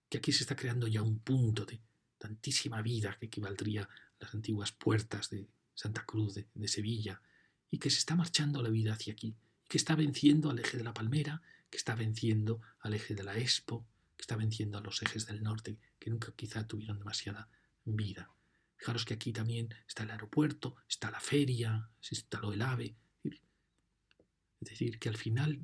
que aquí se está creando ya un punto de tantísima vida que equivaldría a las antiguas puertas de Santa Cruz de Sevilla, y que se está marchando la vida hacia aquí, y que está venciendo al eje de la Palmera, que está venciendo al eje de la Expo, que está venciendo a los ejes del norte, que nunca quizá tuvieron demasiada vida. Fijaros que aquí también está el aeropuerto, está la feria, se instaló el AVE. Es decir, que al final,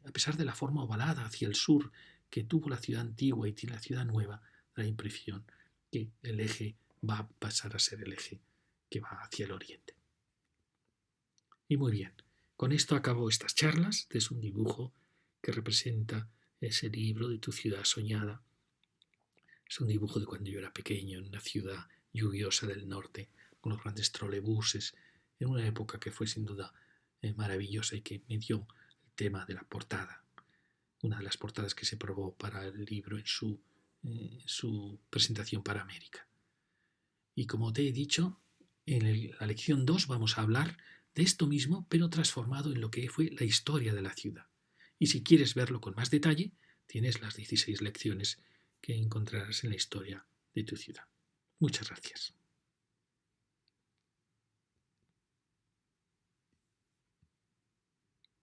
a pesar de la forma ovalada hacia el sur que tuvo la ciudad antigua y tiene la ciudad nueva, da la impresión que el eje va a pasar a ser el eje que va hacia el oriente. Y muy bien, con esto acabo estas charlas. Es un dibujo que representa ese libro de Tu ciudad soñada. Es un dibujo de cuando yo era pequeño en una ciudad lluviosa del norte, con los grandes trolebuses, en una época que fue sin duda maravillosa y que me dio el tema de la portada, una de las portadas que se probó para el libro en su presentación para América. Y como te he dicho, en la lección 2 vamos a hablar de esto mismo, pero transformado en lo que fue la historia de la ciudad. Y si quieres verlo con más detalle, tienes las 16 lecciones que encontrarás en la historia de tu ciudad. Muchas gracias.